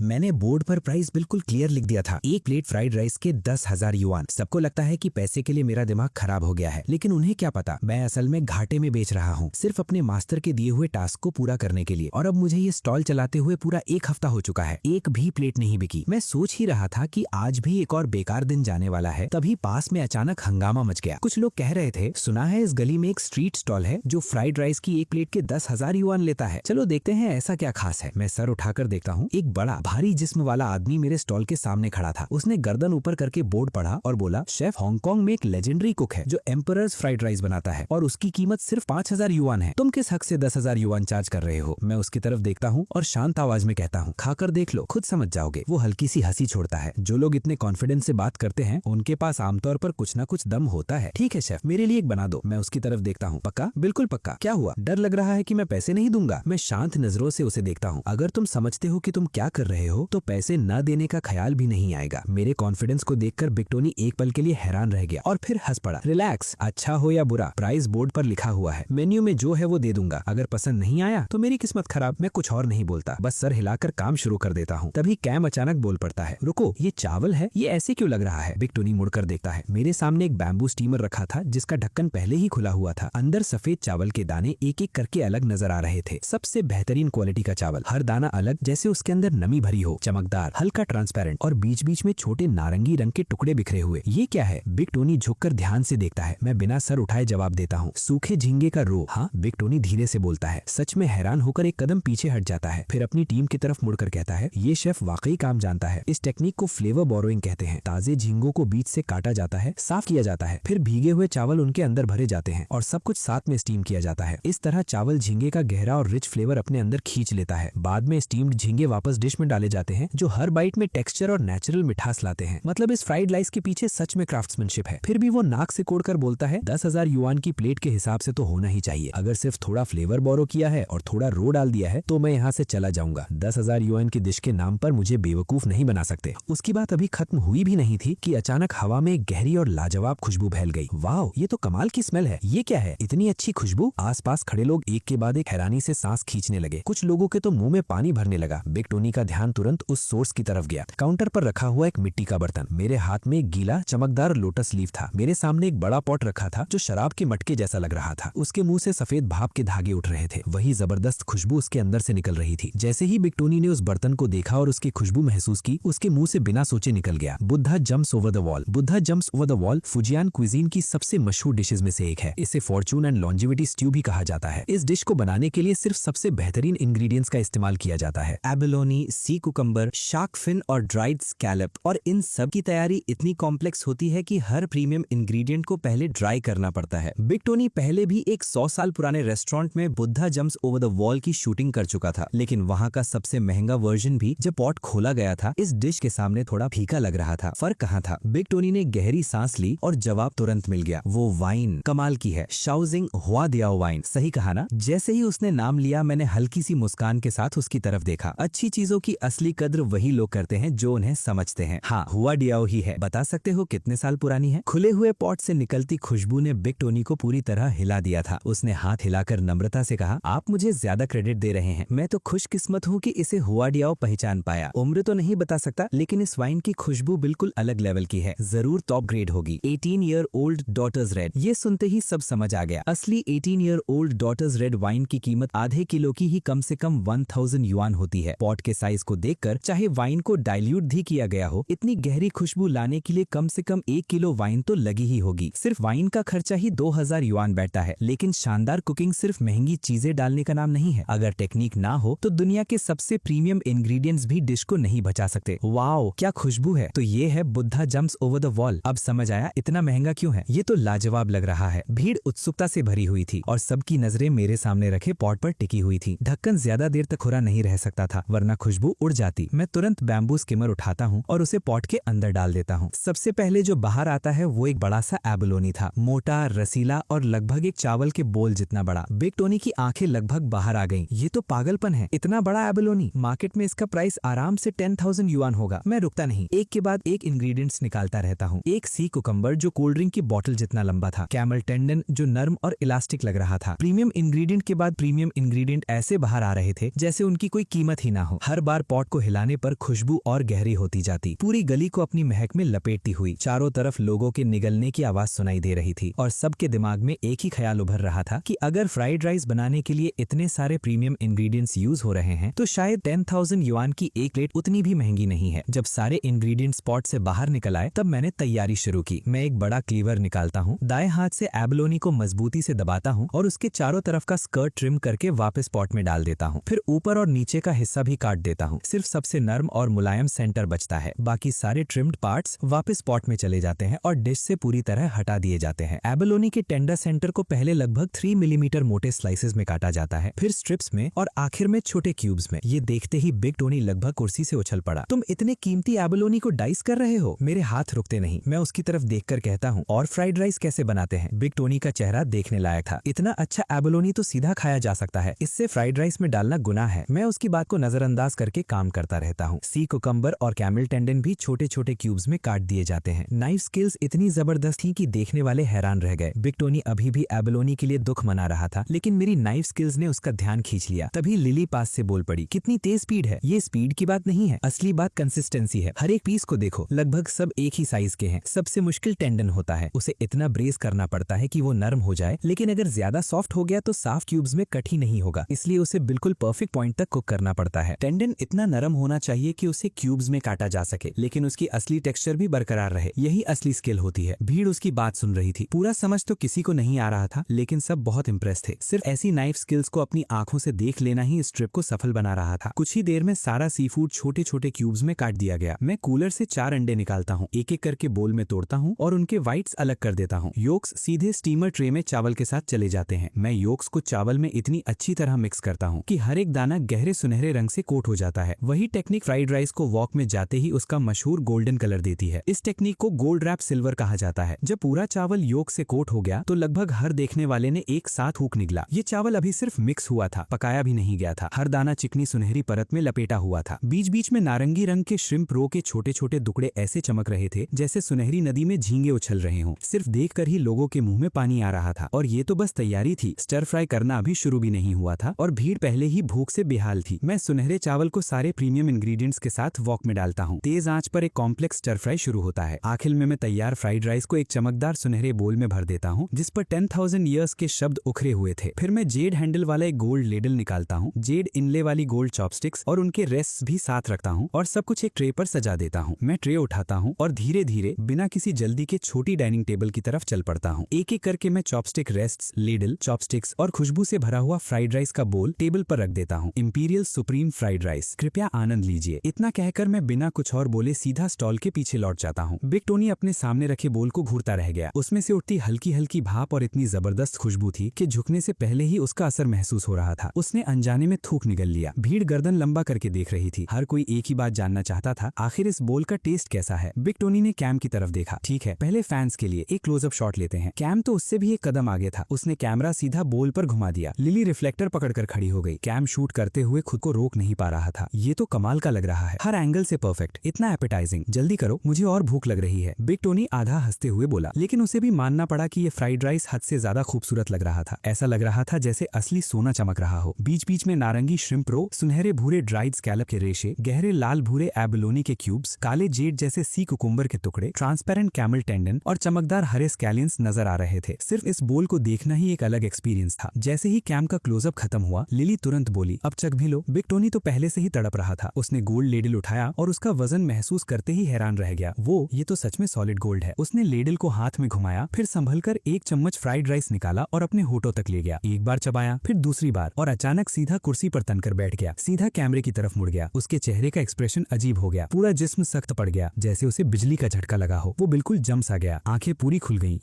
मैंने बोर्ड पर प्राइस बिल्कुल क्लियर लिख दिया था, एक प्लेट फ्राइड राइस के 10,000 युआन। सबको लगता है कि पैसे के लिए मेरा दिमाग खराब हो गया है, लेकिन उन्हें क्या पता मैं असल में घाटे में बेच रहा हूँ, सिर्फ अपने मास्टर के दिए हुए टास्क को पूरा करने के लिए। और अब मुझे ये स्टॉल चलाते हुए पूरा 1 हफ्ता हो चुका है, एक भी प्लेट नहीं बिकी। मैं सोच ही रहा था कि आज भी एक और बेकार दिन जाने वाला है, तभी पास में अचानक हंगामा मच गया। कुछ लोग कह रहे थे, सुना है इस गली में एक स्ट्रीट स्टॉल है जो फ्राइड राइस की एक प्लेट के 10,000 युआन लेता है। चलो देखते हैं ऐसा क्या खास है। मैं सर उठाकर देखता हूँ, एक बड़ा भारी जिस्म वाला आदमी मेरे स्टॉल के सामने खड़ा था। उसने गर्दन ऊपर करके बोर्ड पढ़ा और बोला, शेफ हांगकांग में एक लेजेंडरी कुक है जो एम्परर्स फ्राइड राइस बनाता है और उसकी कीमत सिर्फ 5,000 युआन है। तुम किस हक से 10,000 युआन चार्ज कर रहे हो? मैं उसकी तरफ देखता हूँ और शांत आवाज में कहता हूँ, खाकर देख लो, खुद समझ जाओगे। वो हल्की सी हंसी छोड़ता है। जो लोग इतने कॉन्फिडेंस से बात करते हैं उनके पास आमतौर पर कुछ ना कुछ दम होता है। ठीक है शेफ, मेरे लिए एक बना दो। मैं उसकी तरफ देखता हूँ। पक्का? बिल्कुल पक्का। क्या हुआ, डर लग रहा है कि मैं पैसे नहीं दूंगा? मैं शांत नजरों से उसे देखता हूँ। अगर तुम समझते हो कि तुम क्या कर रहे हो तो पैसे न देने का ख्याल भी नहीं आएगा। मेरे कॉन्फिडेंस को देखकर बिग टोनी एक पल के लिए हैरान रह गया और फिर हंस पड़ा। रिलैक्स, अच्छा हो या बुरा, प्राइस बोर्ड पर लिखा हुआ है, मेन्यू में जो है वो दे दूंगा। अगर पसंद नहीं आया तो मेरी किस्मत खराब। मैं कुछ और नहीं बोलता, बस सर हिलाकर काम शुरू कर देता हूँ। तभी कैम अचानक बोल पड़ता है, रुको, ये चावल है, ये ऐसे क्यों लग रहा है? बिग टोनी मुड़कर देखता है। मेरे सामने एक बैम्बू स्टीमर रखा था जिसका ढक्कन पहले ही खुला हुआ था। अंदर सफेद चावल के दाने एक एक करके अलग नजर आ रहे थे। सबसे बेहतरीन क्वालिटी का चावल, हर दाना अलग, जैसे उसके अंदर नमी भरी हो, चमकदार, हल्का ट्रांसपेरेंट और बीच बीच में छोटे नारंगी रंग के टुकड़े बिखरे हुए। ये क्या है? बिग टोनी झुककर ध्यान से देखता है। मैं बिना सर उठाए जवाब देता हूँ, सूखे झींगे का रो। हाँ, बिग टोनी धीरे से बोलता है। सच में हैरान होकर एक कदम पीछे हट जाता है, फिर अपनी टीम की तरफ मुड़कर कहता है, ये शेफ वाकई काम जानता है। इस टेक्निक को फ्लेवर बोरोइंग कहते हैं। ताजे झींगों को बीच से काटा जाता है, साफ किया जाता है, फिर भीगे हुए चावल उनके अंदर भरे जाते हैं और सब कुछ साथ में स्टीम किया जाता है। इस तरह चावल झींगे का गहरा और रिच फ्लेवर अपने अंदर खींच लेता है। बाद में स्टीम्ड झींगे वापस डिश में डाले जाते हैं जो हर बाइट में टेक्सचर और नेचुरल मिठास लाते हैं। मतलब इस फ्राइड राइस के पीछे सच में क्राफ्ट्समैनशिप है। फिर भी वो नाक से कोड़कर बोलता है, 10,000 युआन की प्लेट के हिसाब से तो होना ही चाहिए। अगर सिर्फ थोड़ा फ्लेवर बोरो किया है और थोड़ा रो डाल दिया है तो मैं यहाँ से चला जाऊंगा। 10,000 युआन की डिश के नाम पर मुझे बेवकूफ नहीं बना सकते। उसकी बात अभी खत्म हुई भी नहीं थी कि अचानक हवा में एक गहरी और लाजवाब खुशबू फैल गई। वाह, ये तो कमाल की स्मेल है। ये क्या है, इतनी अच्छी खुशबू? आसपास खड़े लोग एक के बाद एक हैरानी से सांस खींचने लगे। कुछ लोगों के तो मुंह में पानी भरने लगा। बिग टोनी का ध्यान तुरंत उस सोर्स की तरफ गया। काउंटर पर रखा हुआ एक मिट्टी का बर्तन, मेरे हाथ में एक गीला चमकदार लोटस लीफ था। मेरे सामने एक बड़ा पॉट रखा था जो शराब के मटके जैसा लग रहा था। उसके मुंह से सफेद भाप के धागे उठ रहे थे। वही जबरदस्त खुशबू उसके अंदर से निकल रही थी। जैसे ही बिग टोनी ने उस बर्तन को देखा और उसकी खुशबू महसूस की, उसके मुंह से बिना सोचे निकल गया, Buddha jumps over the wall. Buddha jumps over the wall Fujian cuisine की सबसे मशहूर डिशेज में से एक है। इसे फॉर्चून एंड लॉन्जिविटी स्ट्यू भी कहा जाता है। इस डिश को बनाने के लिए सिर्फ सबसे बेहतरीन इंग्रेडिएंट्स का इस्तेमाल किया जाता है, एबलोनी, सी कुकम्बर, शार्क फिन और ड्राइड स्कैलप। और इन सब की तैयारी इतनी कॉम्प्लेक्स होती है कि हर प्रीमियम इंग्रेडिएंट को पहले ड्राई करना पड़ता है। बिग टोनी पहले भी एक 100 साल पुराने रेस्टोरेंट में Buddha jumps over the wall की शूटिंग कर चुका था, लेकिन वहाँ का सबसे महंगा वर्जन भी जब पॉट खोला गया था इस डिश के सामने थोड़ा फीका लग रहा था। फर्क कहाँ था? बिग टोनी ने गहरी सांस ली और जवाब तुरंत मिल गया। वो वाइन कमाल की है, शाओजिंग हुआ दियाओ वाइन। सही कहा ना? जैसे ही उसने नाम लिया मैंने हल्की सी मुस्कान के साथ उसकी तरफ देखा। अच्छी चीजों की असली कद्र वही लोग करते हैं जो उन्हें समझते हैं। हाँ, हुआ डियाओ ही है। बता सकते हो कितने साल पुरानी है? खुले हुए पॉट से निकलती खुशबू ने बिग टोनी को पूरी तरह हिला दिया था। उसने हाथ हिलाकर नम्रता से कहा, आप मुझे ज्यादा क्रेडिट दे रहे हैं। मैं तो खुशकिस्मत हूँ कि इसे हुआ डियाओ पहचान पाया। उम्र तो नहीं बता सकता, लेकिन इस वाइन की खुशबू बिल्कुल अलग लेवल की है। जरूर टॉप ग्रेड होगी। 18 ईयर ओल्ड डॉटर्स रेड। ये सुनते ही सब समझ आ गया। असली 18 year old daughter's red wine की कीमत आधे किलो की ही कम से कम 1000 युआन होती है। पॉट के साइज को देखकर चाहे वाइन को डाइल्यूट भी किया गया हो, इतनी गहरी खुशबू लाने के लिए कम से कम 1 किलो वाइन तो लगी ही होगी। सिर्फ वाइन का खर्चा ही 2000 युआन बैठता है। लेकिन शानदार कुकिंग सिर्फ महंगी चीजें डालने का नाम नहीं है। अगर टेक्निक ना हो तो दुनिया के सबसे प्रीमियम इंग्रेडिएंट्स भी डिश को नहीं बचा सकते। वाओ, क्या खुशबू है। तो ये है Buddha jumps over the wall. अब समझ आया इतना महंगा क्यों है। ये तो लाजवाब लग रहा है। भीड़ उत्सुकता से भरी हुई थी और सबकी नजरें मेरे सामने रखे पॉट पर टिकी हुई थी। ढक्कन ज्यादा देर तक खुला नहीं रह सकता था, वरना खुशबू उड़ जाती। मैं तुरंत बैम्बू स्किमर उठाता हूँ और उसे पॉट के अंदर डाल देता हूँ। सबसे पहले जो बाहर आता है वो एक बड़ा सा एबलोनी था, मोटा, रसीला और लगभग एक चावल के बोल जितना बड़ा। बिग टोनी की आंखें लगभग बाहर आ गईं। ये तो पागलपन है, इतना बड़ा एबलोनी। मार्केट में इसका प्राइस आराम से 10,000 युआन होगा। मैं रुकता नहीं, एक के बाद एक इंग्रेडिएंट्स निकालता रहता हूँ। एक सी कुकम्बर जो कोल्ड ड्रिंक की बोतल जितना लंबा था, कैमल टेंडन जो नर्म और इलास्टिक लग रहा था। प्रीमियम इंग्रेडिएंट के बाद प्रीमियम इंग्रेडिएंट ऐसे बाहर आ रहे थे जैसे उनकी कोई कीमत ही ना हो। हर बार पॉट को हिलाने पर खुशबू और गहरी होती जाती, पूरी गली को अपनी महक में लपेटती हुई। चारों तरफ लोगों के निगलने की आवाज सुनाई दे रही थी और सबके दिमाग में एक ही ख्याल उभर रहा था कि अगर फ्राइड राइस बनाने के लिए इतने सारे प्रीमियम इंग्रेडिएंट्स यूज हो रहे हैं तो शायद 10,000 युआन की एक प्लेट उतनी भी महंगी नहीं है। जब सारे इंग्रेडिएंट्स पॉट से बाहर निकल आए तब मैंने तैयारी शुरू की। मैं एक बड़ा क्लीवर निकालता हूँ, दाएं हाथ से एबलोनी को मजबूती से दबाता हूँ और उसके चारों तरफ का स्कर्ट ट्रिम करके वापस पॉट में डाल देता हूँ। फिर ऊपर और नीचे का हिस्सा भी काट देता हूँ। सिर्फ सबसे नर्म और मुलायम सेंटर बचता है। बाकी सारे ट्रिम्ड पार्ट्स वापस पॉट में चले जाते हैं और डिश से पूरी तरह हटा दिए जाते हैं। एबलोनी के टेंडर सेंटर को पहले लगभग 3 मिलीमीटर मोटे स्लाइसेस में काटा जाता है, फिर स्ट्रिप्स में और आखिर में छोटे क्यूब्स में। ये देखते ही बिग टोनी लगभग कुर्सी से उछल पड़ा। तुम इतने कीमती एबलोनी को डाइस कर रहे हो? मेरे हाथ रुकते नहीं। मैं उसकी तरफ देखकर कहता हूँ, और फ्राइड राइस कैसे बनाते हैं? बिग टोनी का चेहरा देखने लायक था। इतना अच्छा एबलोनी तो सीधा खाया जा सकता है, इससे फ्राइड राइस में डालना गुनाह है। मैं उसकी बात को नजरअंदाज करके काम करता रहता हूँ। सी कुकम्बर और कैमल टेंडन भी छोटे छोटे क्यूब्स में काट दिए जाते हैं। नाइफ स्किल्स इतनी जबरदस्त थी कि देखने वाले हैरान रह गए। बिग टोनी अभी भी एबलोनी के लिए दुख मना रहा था, लेकिन मेरी नाइफ स्किल्स ने उसका ध्यान खींच लिया। तभी लिली पास से बोल पड़ी, कितनी तेज स्पीड है। ये स्पीड की बात नहीं है, असली बात कंसिस्टेंसी है। हर एक पीस को देखो, लगभग सब एक ही साइज के हैं। सबसे मुश्किल टेंडन होता है, उसे इतना ब्रेस करना पड़ता है कि वो नरम हो जाए, लेकिन अगर ज्यादा सॉफ्ट हो गया तो साफ क्यूब्स में कट ही नहीं होगा, इसलिए उसे बिल्कुल परफेक्ट पॉइंट तक कुक करना पड़ता है। टेंडन इतना नरम होना चाहिए कि उसे क्यूब्स में काटा जा सके, लेकिन उसकी असली टेक्सचर भी बरकरार रहे। यही असली स्किल होती है। भीड़ उसकी बात सुन रही थी। पूरा समझ तो किसी को नहीं आ रहा था, लेकिन सब बहुत इंप्रेस थे। सिर्फ ऐसी नाइफ स्किल्स को अपनी आंखों से देख लेना ही इस ट्रिप को सफल बना रहा था। कुछ ही देर में सारा सी फूड छोटे छोटे क्यूब्स में काट दिया गया। मैं कूलर से 4 अंडे निकालता हूँ, एक एक करके बोल में तोड़ता हूँ और उनके व्हाइट्स अलग कर देता हूँ। योक्स सीधे स्टीमर ट्रे में चावल के साथ चले जाते हैं। मैं योक्स को चावल में इतनी अच्छी तरह मिक्स करता हूँ कि हर एक दाना गहरे सुनहरे रंग से कोट हो जाता है। वही टेक्निक फ्राइड राइस को वॉक में जाते ही उसका मशहूर गोल्डन कलर देती है। इस टेक्निक को गोल्ड रैप सिल्वर कहा जाता है। जब पूरा चावल योक से कोट हो गया तो लगभग हर देखने वाले ने एक साथ हुक निकला। ये चावल अभी सिर्फ मिक्स हुआ था, पकाया भी नहीं गया था। हर दाना चिकनी सुनहरी परत में लपेटा हुआ था। बीच बीच में नारंगी रंग के श्रिम्प रो के छोटे छोटे टुकड़े ऐसे चमक रहे थे जैसे सुनहरी नदी में झींगे उछल रहे हों। सिर्फ देखकर ही लोगों के मुंह में पानी आ रहा था। और ये तो बस तैयारी थी, स्टर फ्राई करना अभी शुरू भी नहीं हुआ था और भीड़ पहले ही भूख से बेहाल थी। मैं सुनहरे चावल को सारे प्रीमियम इंग्रेडिएंट्स के साथ वॉक में डालता हूँ। तेज आंच पर एक कॉम्प्लेक्स स्टर फ्राई शुरू होता है। आखिर में मैं तैयार फ्राइड राइस को एक चमकदार सुनहरे बोल में भर देता हूँ जिस पर 10,000 ईयर्स के शब्द उखरे हुए थे। फिर मैं जेड हैंडल वाला एक गोल्ड लेडल निकालता हूँ, जेड इनले वाली गोल्ड चॉपस्टिक्स और उनके रेस्ट भी साथ रखता हूँ और सब कुछ एक ट्रे पर सजा देता हूँ। मैं ट्रे उठाता हूँ और धीरे धीरे बिना किसी जल्दी के छोटी डाइनिंग टेबल की तरफ चल पड़ता हूँ। एक एक करके मैं चॉपस्टिक, रेस्ट्स, लेडल, चॉपस्टिक्स और खुशबू से भरा हुआ फ्राइड राइस का बोल टेबल पर रख देता हूँ। इंपीरियल सुप्रीम फ्राइड राइस, कृपया आनंद लीजिए। इतना कहकर मैं बिना कुछ और बोले सीधा स्टॉल के पीछे लौट जाता हूँ। बिग टोनी अपने सामने रखे बोल को घूरता रह गया। उसमें से उठती हल्की हल्की भाप और इतनी जबरदस्त खुशबू थी कि झुकने से पहले ही उसका असर महसूस हो रहा था। उसने अनजाने में थूक निगल लिया। भीड़ गर्दन लंबा करके देख रही थी। हर कोई एक ही बात जानना चाहता था, आखिर इस बोल का टेस्ट कैसा है। बिग टोनी ने कैम की तरफ देखा। ठीक है, पहले फैंस के लिए एक क्लोजअप शॉट लेते हैं। कैम तो उससे भी एक कदम आगे था। उसने कैमरा सीधा बोल पर घुमा दिया। लिली रिफ्लेक्टर पकड़कर खड़ी हो गई। कैम शूट करते हुए खुद को रोक नहीं पा रहा था। ये तो कमाल का लग रहा है, हर एंगल से परफेक्ट, इतना एपेटाइजिंग। जल्दी करो, मुझे और भूख लग रही है। बिग टोनी आधा हंसते हुए बोला, लेकिन उसे भी मानना पड़ा कि ये फ्राइड राइस हद से ज्यादा खूबसूरत लग रहा था। ऐसा लग रहा था जैसे असली सोना चमक रहा हो। बीच बीच में नारंगी श्रिम्प रो, सुनहरे भूरे ड्राइड स्कैलप के रेशे, गहरे लाल भूरे एबलोनी के क्यूब्स, काले जेड जैसे सी कुकुम्बर के टुकड़े, ट्रांसपेरेंट कैमल टेंडन और चमकदार हरे स्कैलियंस नजर आ रहे थे। सिर्फ इस बोल को देखना ही एक अलग एक्सपीरियंस था। जैसे ही कैम का क्लोजअप खत्म हुआ, लिली तुरंत बोली, अब चख भी लो। बिग टोनी तो पहले से ही तड़प रहा था। उसने गोल्ड लेडल उठाया और उसका वजन महसूस करते ही हैरान रह गया। ये तो सच में सॉलिड गोल्ड है। उसने लेडल को हाथ में घुमाया, फिर संभलकर एक चम्मच फ्राइड राइस निकाला और अपने होठों तक ले गया। एक बार चबाया, फिर दूसरी बार, और अचानक सीधा कुर्सी पर तनकर बैठ गया। सीधा कैमरे की तरफ मुड़ गया। उसके चेहरे का एक्सप्रेशन अजीब हो गया। पूरा जिस्म सख्त पड़ गया, जैसे उसे बिजली का झटका लगा हो। वो बिल्कुल जम सा गया। आंखें पूरी खुल गईं।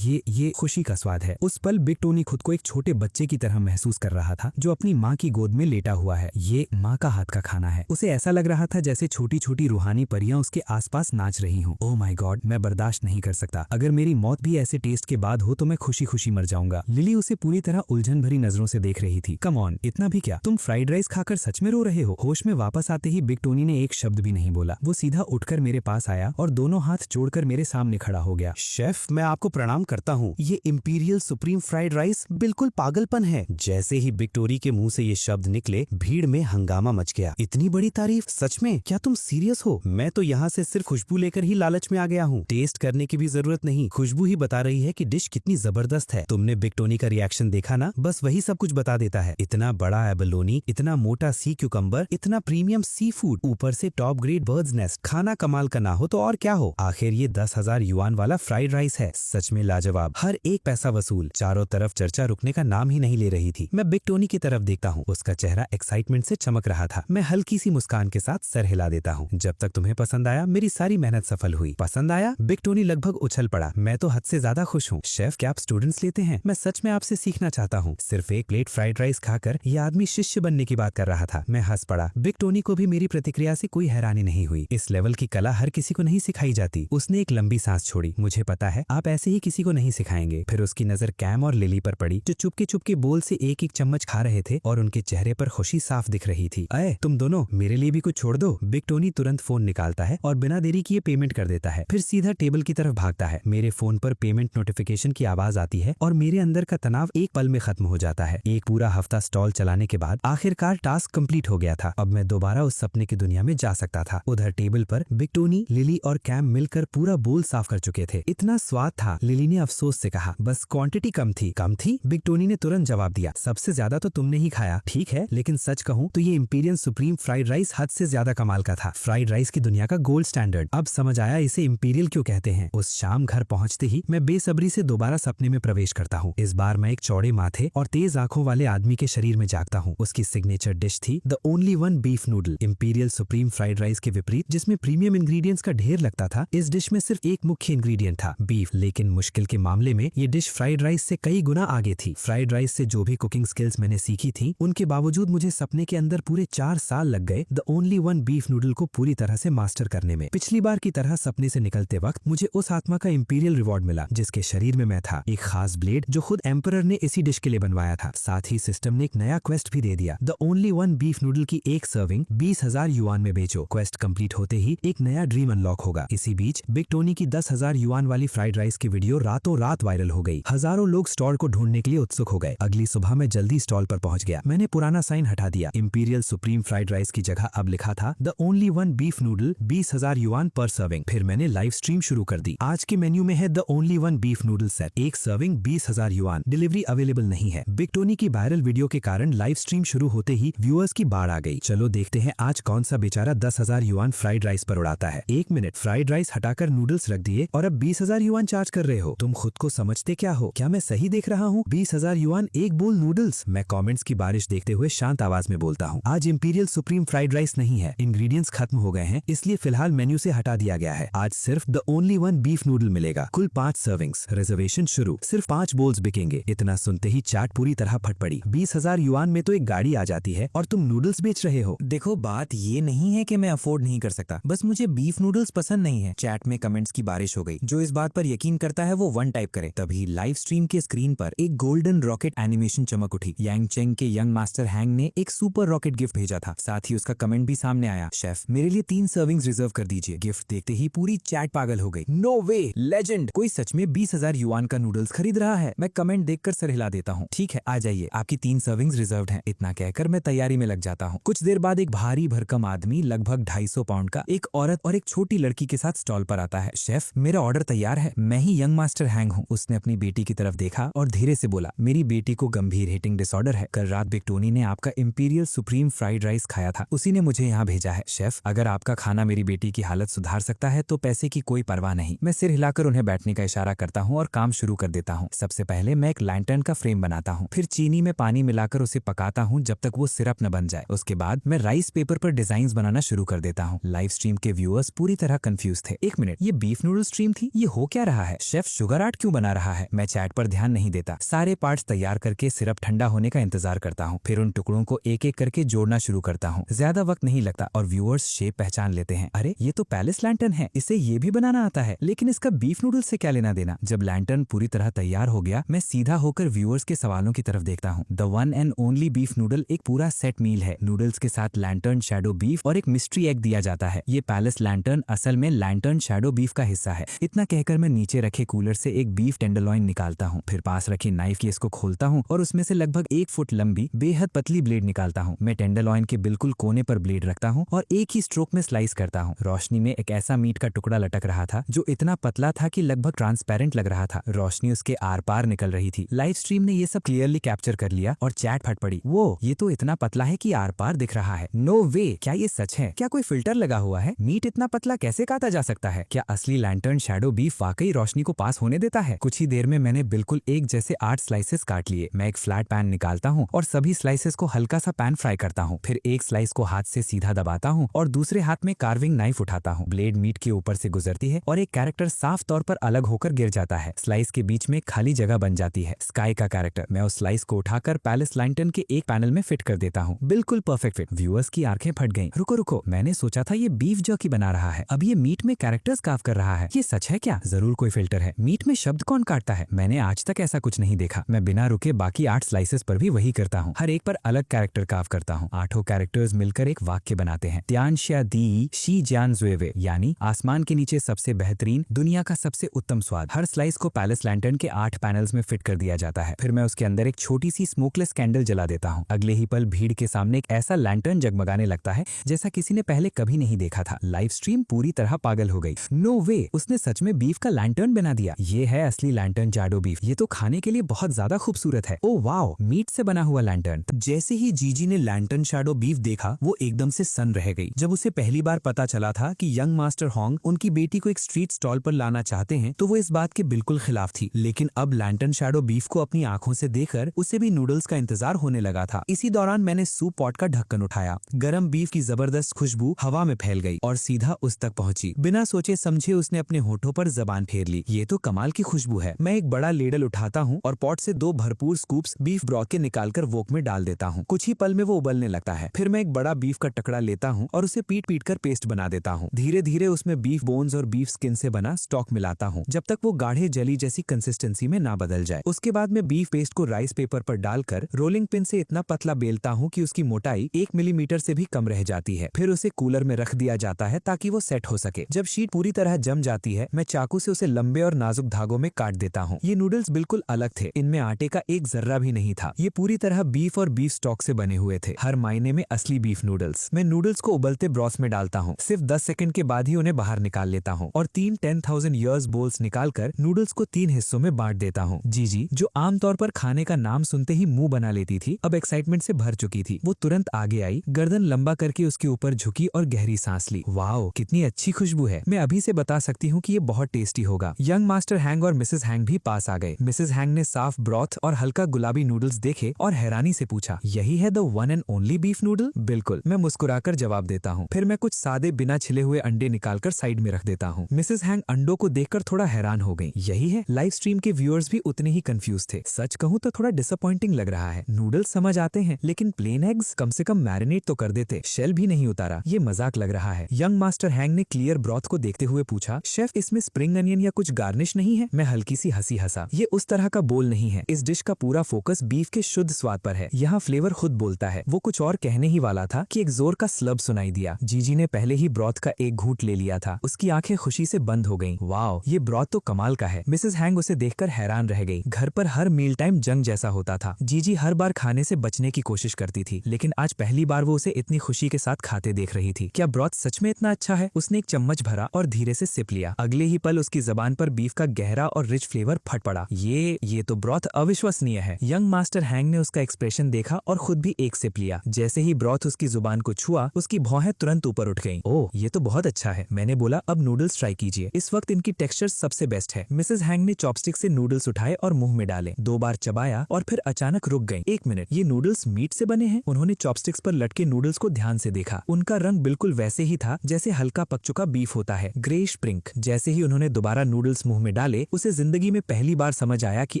ये खुशी का स्वाद है। उस पल बिग टोनी खुद को एक छोटे बच्चे की तरह महसूस कर रहा था जो अपनी माँ की गोद में लेटा हुआ है। ये माँ का हाथ का खाना है। उसे ऐसा लग रहा था जैसे छोटी छोटी रूहानी परियां उसके आसपास नाच रही हों। ओह माय गॉड, मैं बर्दाश्त नहीं कर सकता। अगर मेरी मौत भी ऐसे टेस्ट के बाद हो तो मैं खुशी खुशी मर जाऊंगा। लिली उसे पूरी तरह उलझन भरी नजरों से देख रही थी। कम ऑन, इतना भी क्या, तुम फ्राइड राइस खाकर सच में रो रहे हो? होश में वापस आते ही बिग टोनी ने एक शब्द भी नहीं बोला। वो सीधा उठकर मेरे पास आया और दोनों हाथ जोड़कर मेरे सामने खड़ा हो गया। शेफ, मैं आपको प्रणाम करता हूँ। ये इंपीरियल सुप्रीम फ्राइड राइस बिल्कुल पागलपन है। जैसे ही बिग टोनी के मुंह से ये शब्द निकले, भीड़ में हंगामा मच गया। गया। इतनी बड़ी तारीफ, सच में? क्या तुम सीरियस हो? मैं तो यहाँ से सिर्फ खुशबू लेकर ही लालच में आ गया हूँ। टेस्ट करने की भी जरूरत नहीं, खुशबू ही बता रही है कि डिश कितनी जबरदस्त है। तुमने बिग टोनी का रिएक्शन देखा ना? बस वही सब कुछ बता देता है। इतना बड़ा एबलोनी, इतना मोटा सी क्यूकम्बर, इतना प्रीमियम सी फूड, ऊपर से टॉप ग्रेड बर्ड्स नेस्ट। खाना कमाल का ना हो तो और क्या हो। आखिर ये 10,000 युआन वाला फ्राइड राइस है। सच में लाजवाब, हर एक पैसा वसूल। चारों तरफ चर्चा रुकने का नाम ही नहीं ले रही थी। मैं बिग टोनी की तरफ देखता हूँ, उसका चेहरा एक्साइटमेंट से चमक रहा था। मैं हल्की सी मुस्कान के साथ सर हिला देता हूँ। जब तक तुम्हें पसंद आया, मेरी सारी मेहनत सफल हुई। पसंद आया? बिग टोनी लगभग उछल पड़ा। मैं तो हद से ज्यादा खुश हूँ। शेफ, क्या आप स्टूडेंट्स लेते हैं? मैं सच में आपसे सीखना चाहता हूँ। सिर्फ एक प्लेट फ्राइड राइस खाकर ये आदमी शिष्य बनने की बात कर रहा था। मैं हंस पड़ा। बिग टोनी को भी मेरी प्रतिक्रिया से कोई हैरानी नहीं हुई। इस लेवल की कला हर किसी को नहीं सिखाई जाती। उसने एक लंबी सांस छोड़ी। मुझे पता है आप ऐसे ही किसी को नहीं सिखाएंगे। फिर उसकी नजर कैम और लिली पर पड़ी, जो चुपके चुपके बोल से एक एक चम्मच खा रहे थे और उनके चेहरे पर खुशी साफ दिख रही थी। अरे तुम दोनों, मेरे लिए भी कुछ छोड़ दो। बिग टोनी तुरंत फोन निकालता है और बिना देरी किए पेमेंट कर देता है। फिर सीधा टेबल की तरफ भागता है। मेरे फोन पर पेमेंट नोटिफिकेशन की आवाज आती है और मेरे अंदर का तनाव एक पल में खत्म हो जाता है। एक पूरा हफ्ता स्टॉल चलाने के बाद आखिरकार टास्क कंप्लीट हो गया था। अब मैं दोबारा उस सपने की दुनिया में जा सकता था। उधर टेबल पर बिग टोनी, लिली और कैम मिलकर पूरा बोल साफ कर चुके थे। इतना स्वाद था। लिली ने अफसोस से कहा, बस क्वांटिटी कम थी। कम थी? बिग टोनी ने तुरंत जवाब दिया, सबसे ज्यादा तो तुमने ही खाया। ठीक है, लेकिन सच कहूं तो ये इंपीरियल सुप्रीम फ्राइड राइस हद से ज्यादा कमाल का था। फ्राइड राइस की दुनिया का गोल्ड स्टैंडर्ड। अब समझ आया इसे इंपीरियल क्यों कहते हैं। उस शाम घर पहुंचते ही मैं बेसब्री से दोबारा सपने में प्रवेश करता हूँ। इस बार मैं एक चौड़े माथे और तेज आंखों वाले आदमी के शरीर में जागता हूँ। उसकी सिग्नेचर डिश थी the only one beef noodle. Imperial supreme fried rice के विपरीत, जिसमें प्रीमियम इंग्रेडिएंट्स का ढेर लगता था, इस डिश में सिर्फ एक मुख्य इंग्रेडिएंट था, बीफ। लेकिन मुश्किल के मामले में ये डिश फ्राइड राइस से कई गुना आगे थी। फ्राइड राइस से जो भी कुकिंग स्किल्स मैंने सीखी थी, उनके बावजूद मुझे सपने के अंदर पूरे 4 साल लग गए the only one beef noodle को पूरी तरह से मास्टर करने में। पिछली बार की तरह सपने से निकलते वक्त मुझे उस आत्मा का इंपीरियल रिवॉर्ड मिला जिसके शरीर में मैं था। एक खास ब्लेड जो खुद एम्परर ने इसी डिश के लिए बनवाया था। साथ ही सिस्टम ने एक नया क्वेस्ट भी दे दिया, the only one beef noodle की एक सर्विंग 20,000 युआन में बेचो। क्वेस्ट कंप्लीट होते ही एक नया ड्रीम अनलॉक होगा। इसी बीच बिग टोनी की 10,000 युआन वाली फ्राइड राइस की वीडियो रातों रात वायरल हो गई। हजारों लोग स्टॉल को ढूंढने के लिए उत्सुक हो गए। अगली सुबह मैं जल्दी स्टॉल पर पहुंच गया। मैंने पुराना साइन हटा दिया। इंपीरियल सुप्रीम फ्राइड राइस की जगह अब लिखा था the only one beef noodle 20,000 yuan पर सर्विंग। फिर मैंने लाइव स्ट्रीम शुरू कर दी। आज के मेन्यू में है the only one beef noodle set, एक सर्विंग 20,000 युआन। डिलीवरी अवेलेबल नहीं है। बिग टोनी की वायरल वीडियो के कारण लाइव स्ट्रीम शुरू होते ही व्यूअर्स की बाढ़ आ गई। चलो देखते हैं आज कौन सा बेचारा 10,000 युआन फ्राइड राइस पर उड़ाता है। 1 मिनट, फ्राइड राइस हटाकर नूडल्स रख दिए और अब 20,000 युआन चार्ज कर रहे हो। तुम खुद को समझते क्या हो? क्या मैं सही देख रहा हूँ? 20,000 युआन एक बोल नूडल्स। मैं कमेंट्स की बारिश देखते हुए शांत आवाज में बोलता हूँ, आज इंपीरियल सुप्रीम फ्राइड राइस नहीं है। इंग्रेडिएंट्स खत्म हो गए हैं, इसलिए फिलहाल मेन्यू से हटा दिया गया है। आज सिर्फ the only one beef noodle मिलेगा। कुल 5 सर्विंग्स। रिजर्वेशन शुरू। सिर्फ 5 बोल्स बिकेंगे। इतना सुनते ही चैट पूरी तरह फट पड़ी। 20,000 युआन में तो एक गाड़ी आ जाती है और तुम नूडल्स बेच रहे हो। देखो, बात ये नहीं है कि मैं अफोर्ड नहीं कर सकता, बस मुझे बीफ नूडल्स पसंद नहीं है। चैट में कमेंट्स की बारिश हो गई। जो इस बात पर यकीन करता है वो 1 टाइप करे। तभी लाइव स्ट्रीम के स्क्रीन पर एक गोल्डन रॉकेट एनिमेशन चमक उठी। यांग चेंग के यंग मास्टर हैंग ने एक सुपर रॉकेट गिफ्ट भेजा था। साथ ही उसका कमेंट भी सामने आया, शेफ मेरे लिए 3 सर्विंग्स रिजर्व कर दीजिए। गिफ्ट देखते ही पूरी चैट पागल हो गई। नो वे, लेजेंड, कोई सच में 20,000 युआन का नूडल्स खरीद रहा है। मैं कमेंट देखकर सर हिला देता हूँ। ठीक है, आ जाइए, आपकी 3 सर्विंग्स रिजर्व्ड हैं। इतना कहकर मैं तैयारी में लग जाता हूँ। कुछ देर बाद एक भारी भरकम आदमी लगभग 250 पाउंड का, एक औरत और एक छोटी लड़की के साथ स्टॉल पर आता है। शेफ, मेरा ऑर्डर तैयार है। मैं ही यंग मास्टर हैंग हूँ। उसने अपनी बेटी की तरफ देखा और धीरे से बोला, मेरी बेटी को गंभीर हीटिंग डिसऑर्डर है। कल रात बिग टोनी ने आपका इंपीरियल सुप्रीम फ्राइड राइस खाया था, उसी ने मुझे यहाँ भेजा है। शेफ, अगर आपका खाना मेरी बेटी की हालत सुधार सकता है तो पैसे की कोई परवाह नहीं। मैं सिर हिलाकर उन्हें बैठने का इशारा करता हूँ और काम शुरू कर देता हूँ। सबसे पहले मैं एक लैंटर्न का फ्रेम बनाता हूँ, फिर चीनी में पानी मिलाकर उसे पकाता हूँ जब तक वो सिरप न बन जाए। उसके बाद मैं राइस पेपर पर डिजाइन बनाना शुरू कर देता हूँ। लाइव स्ट्रीम के व्यूअर्स पूरी तरह कंफ्यूज थे। 1 मिनट, ये बीफ नूडल स्ट्रीम थी? ये हो क्या रहा है? शेफ शुगर आर्ट क्यों बना रहा है? मैं चैट पर ध्यान नहीं देता। सारे पार्ट्स तैयार करके सिरप ठंडा होने का इंतजार करता हूँ, फिर उन टुकड़ों को एक एक करके जोड़ना शुरू करता हूँ। ज्यादा वक्त नहीं लगता और व्यूअर्स शेप पहचान लेते हैं। अरे, ये तो पैलेस लैंटर्न है, इसे ये भी बनाना आता है। लेकिन इसका बीफ नूडल से क्या लेना देना? जब लैंटर्न पूरी तरह तैयार हो गया, मैं सीधा होकर व्यूअर्स के सवालों की तरफ देखता हूँ। The one and only beef noodle एक पूरा सेट मील है। नूडल्स के साथ लैंटर्न शैडो बीफ और एक मिस्ट्री एग दिया जाता है। ये पैलेस लैंटर्न असल में लैंटर्न शैडो बीफ का हिस्सा है। इतना कहकर मैं नीचे रखे कूलर से एक बीफ टेंडरलॉइन निकालता हूँ, फिर पास रखी नाइफ की इसको खोलता हूँ और उसमें से लगभग 1 फुट लंबी बेहद पतली ब्लेड निकालता हूँ। मैं टेंडरलॉइन के बिल्कुल कोने पर ब्लेड रखता हूँ और एक ही स्ट्रोक में स्लाइस करता हूँ। रोशनी में एक ऐसा मीट का टुकड़ा लटक रहा था जो इतना पतला था कि लगभग ट्रांसपेरेंट लग रहा था। रोशनी उसके आर पार निकल रही थी। लाइव स्ट्रीम ने ये सब क्लियरली कैप्चर कर लिया और चैट फट पड़ी। वो ये तो इतना पतला है कि आर पार दिख रहा है। नो वे, क्या ये सच है? क्या कोई फिल्टर लगा हुआ है? मीट इतना पतला कैसे काटा जा सकता है? क्या असली लैंटर्न शैडो बीफ वाकई रोशनी को पास होने देता है? कुछ ही देर में मैंने बिल्कुल एक जैसे 8 स्लाइसेस काट लिए। मैं एक फ्लैट पैन निकालता हूँ और सभी स्लाइसेस को हल्का सा पैन फ्राई करता हूँ। फिर एक स्लाइस को हाथ से सीधा दबाता हूँ और दूसरे हाथ में कार्विंग नाइफ उठाता हूँ। ब्लेड मीट के ऊपर से गुजरती है और एक कैरेक्टर साफ तौर पर अलग होकर गिर जाता है। स्लाइस के बीच में खाली जगह बन जाती है। स्काई का कैरेक्टर। मैं उस स्लाइस को उठाकर पैलेस लैंटर्न के एक पैनल में फिट कर देता हूँ। बिल्कुल परफेक्ट फिट। व्यूअर्स की आंखें फट गईं। रुको रुको, मैंने सोचा था ये बीफ जर्की बना रहा है, अब ये मीट में कैरेक्टर्स कार्व कर रहा है। ये सच है क्या? जरूर कोई फिल्टर है। मीट में शब्द कौन काटता है? मैंने आज तक ऐसा कुछ नहीं देखा। मैं बिना रुके बाकी 8 स्लाइसेस पर भी वही करता हूँ। हर एक पर अलग कैरेक्टर कार्व करता हूँ। 8 कैरेक्टर्स मिलकर एक वाक्य बनाते हैं। त्यानशिया दी शी जान जुएवे, यानी आसमान के नीचे सबसे बेहतरीन, दुनिया का सबसे उत्तम स्वाद। हर स्लाइस को पैलेस लैंटर्न के 8 पैनल्स में फिट कर दिया जाता है। फिर मैं उसके अंदर एक छोटी सी स्मोकलेस कैंडल जला देता हूँ। अगले ही पल भीड़ के सामने एक ऐसा लैंटर्न जगमगाने लगता है जैसा किसी ने पहले कभी नहीं देखा था। लाइव स्ट्रीम पूरी तरह पागल हो गई। नो वे, उसने सच में बीफ का लैंटर्न बना दिया। ये है असली लैंटर्न शैडो बीफ। ये तो खाने के लिए बहुत ज्यादा खूबसूरत है। ओ वाओ, मीट से बना हुआ लैंटर्न। जैसे ही जीजी ने लैंटर्न शैडो बीफ देखा, वो एकदम से सन्न रह गई। जब उसे पहली बार पता चला था कि यंग मास्टर होंग उनकी बेटी को एक स्ट्रीट स्टॉल पर लाना चाहते हैं, तो वो इस बात के बिल्कुल खिलाफ थी। लेकिन अब लैंटर्न शैडो बीफ को अपनी आंखों से देखकर उसे भी नूडल्स का इंतजार होने लगा था। इसी दौरान मैंने सूप पॉट का ढक्कन उठाया। गरम बीफ की जबरदस्त खुशबू हवा में फैल गई और सीधा उस तक पहुंची। बिना सोचे समझे उसने अपने होठों पर जबान फेर ली। ये तो कमाल की खुशबू है। मैं एक बड़ा लेडल उठाता हूँ और पॉट से 2 भरपूर स्कूप्स बीफ ब्रॉथ के निकालकर वोक में डाल देता हूँ। कुछ ही पल में वो उबलने लगता है। फिर मैं एक बड़ा बीफ का टुकड़ा लेता हूँ और उसे पीट पीट कर पेस्ट बना देता हूँ। धीरे धीरे उसमें बीफ बोन्स और बीफ स्किन से बना स्टॉक मिलाता हूँ जब तक वो गाढ़े जली जैसी कंसिस्टेंसी में ना बदल जाए। उसके बाद मैं बीफ पेस्ट को राइस पेपर पर डालकर रोलिंग पिन से इतना पतला बेलता हूँ कि उसकी मोटाई 1 मिलीमीटर से भी कम रह जाती है। फिर उसे कूलर में रख दिया जाता है ताकि वो सेट हो सके। जब शीट पूरी तरह जम जाती है, मैं चाकू से उसे लंबे और नाजुक धागों में काट देता हूँ। ये नूडल्स बिल्कुल अलग थे। इनमें आटे का एक जर्रा भी नहीं था। ये पूरी तरह बीफ और बीफ स्टॉक से बने हुए थे। हर मायने में असली बीफ नूडल्स। मैं नूडल्स को उबलते ब्रॉथ में डालता हूँ। सिर्फ 10 सेकंड के बाद ही उन्हें बाहर निकाल लेता हूँ और 3 10,000 ईयर्स बोल्स निकालकर नूडल्स को 3 हिस्सों में बांट देता हूँ। जीजी, जो आमतौर पर खाने का नाम सुनते ही मुंह बना लेती थी, अब एक्साइटमेंट से भर चुकी थी। वो तुरंत आगे आई, गर्दन लंबा करके उसके ऊपर झुकी और गहरी सांस ली। वाओ, कितनी अच्छी खुशबू है। मैं अभी से बता सकती हूँ कि ये बहुत टेस्टी होगा। यंग मास्टर हैंग और मिसेस हैंग भी पास आ गए। मिसेस हैंग ने साफ ब्रॉथ और हल्का गुलाबी नूडल्स देखे और हैरानी से पूछा, यही है the one and only beef noodle? बिल्कुल, मैं मुस्कुराकर जवाब देता हूँ। फिर मैं कुछ सादे बिना छिले हुए अंडे निकालकर साइड में रख देता हूँ। मिसेस हैंग अंडों को देखकर थोड़ा हैरान हो गई। यही है? लाइव स्ट्रीम के व्यूअर्स भी उतने ही कंफ्यूज थे। सच कहूँ तो थोड़ा डिसअपॉइंटिंग लग रहा है। नूडल्स समझ आते हैं, लेकिन प्लेन एग्स कम से कम मैरिनेट तो कर देते। शेल भी नहीं उतारा। ये मजाक लग रहा है। यंग मास्टर हैंग ने क्लियर ब्रॉथ को देखते हुए पूछा, शेफ इसमें स्प्रिंग अनियन या कुछ गार्निश नहीं है? मैं हल्की सी हंसी हंसा। ये उस तरह का बोल नहीं है। इस डिश का पूरा फोकस बीफ के शुद्ध स्वाद पर है। यहाँ फ्लेवर खुद बोलता है। वो कुछ और कहने ही वाला था कि एक जोर का स्लब सुनाई दिया। जीजी ने पहले ही ब्रॉथ का एक घूंट ले लिया था। उसकी आंखें खुशी से बंद हो गईं। वाओ, ये ब्रॉथ तो कमाल का है। मिसेस हैंग उसे देखकर हैरान रह गई। घर पर हर मील टाइम जंग जैसा होता था। जीजी हर बार खाने से बचने की कोशिश करती थी, लेकिन आज पहली बार वो उसे इतनी खुशी के साथ खाते देख रही थी। क्या ब्रॉथ सच में इतना अच्छा है? उसने एक चम्मच भरा और धीरे से सिप लिया। अगले ही पल उसकी जबान पर बीफ का गहरा और रिच फ्लेवर फट पड़ा। ये तो ब्रॉथ अविश्वसनीय है। यंग मास्टर हैंग ने उसका एक्सप्रेशन देखा और खुद भी एक सिप लिया। जैसे ही ब्रॉथ उसकी जुबान को छुआ, उसकी भौहें तुरंत ऊपर उठ गईं। ओह, ये तो बहुत अच्छा है। मैंने बोला, अब नूडल्स ट्राई कीजिए। इस वक्त इनकी टेक्सचर सबसे बेस्ट है। मिसेस हैंग ने चॉपस्टिक से नूडल्स उठाए और मुंह में डाले। 2 बार चबाया और फिर अचानक रुक गईं। 1 मिनट, ये नूडल्स मीट से बने हैं? उन्होंने चॉपस्टिक्स पर लटके नूडल्स को ध्यान से देखा। उनका रंग बिल्कुल वैसे ही था जैसे हल्का पक चुका बीफ होता है, ग्रेइश पिंक। जैसे ही उन्होंने दोबारा नूडल्स मुंह में डाले, उसे जिंदगी में पहली बार समझ आया कि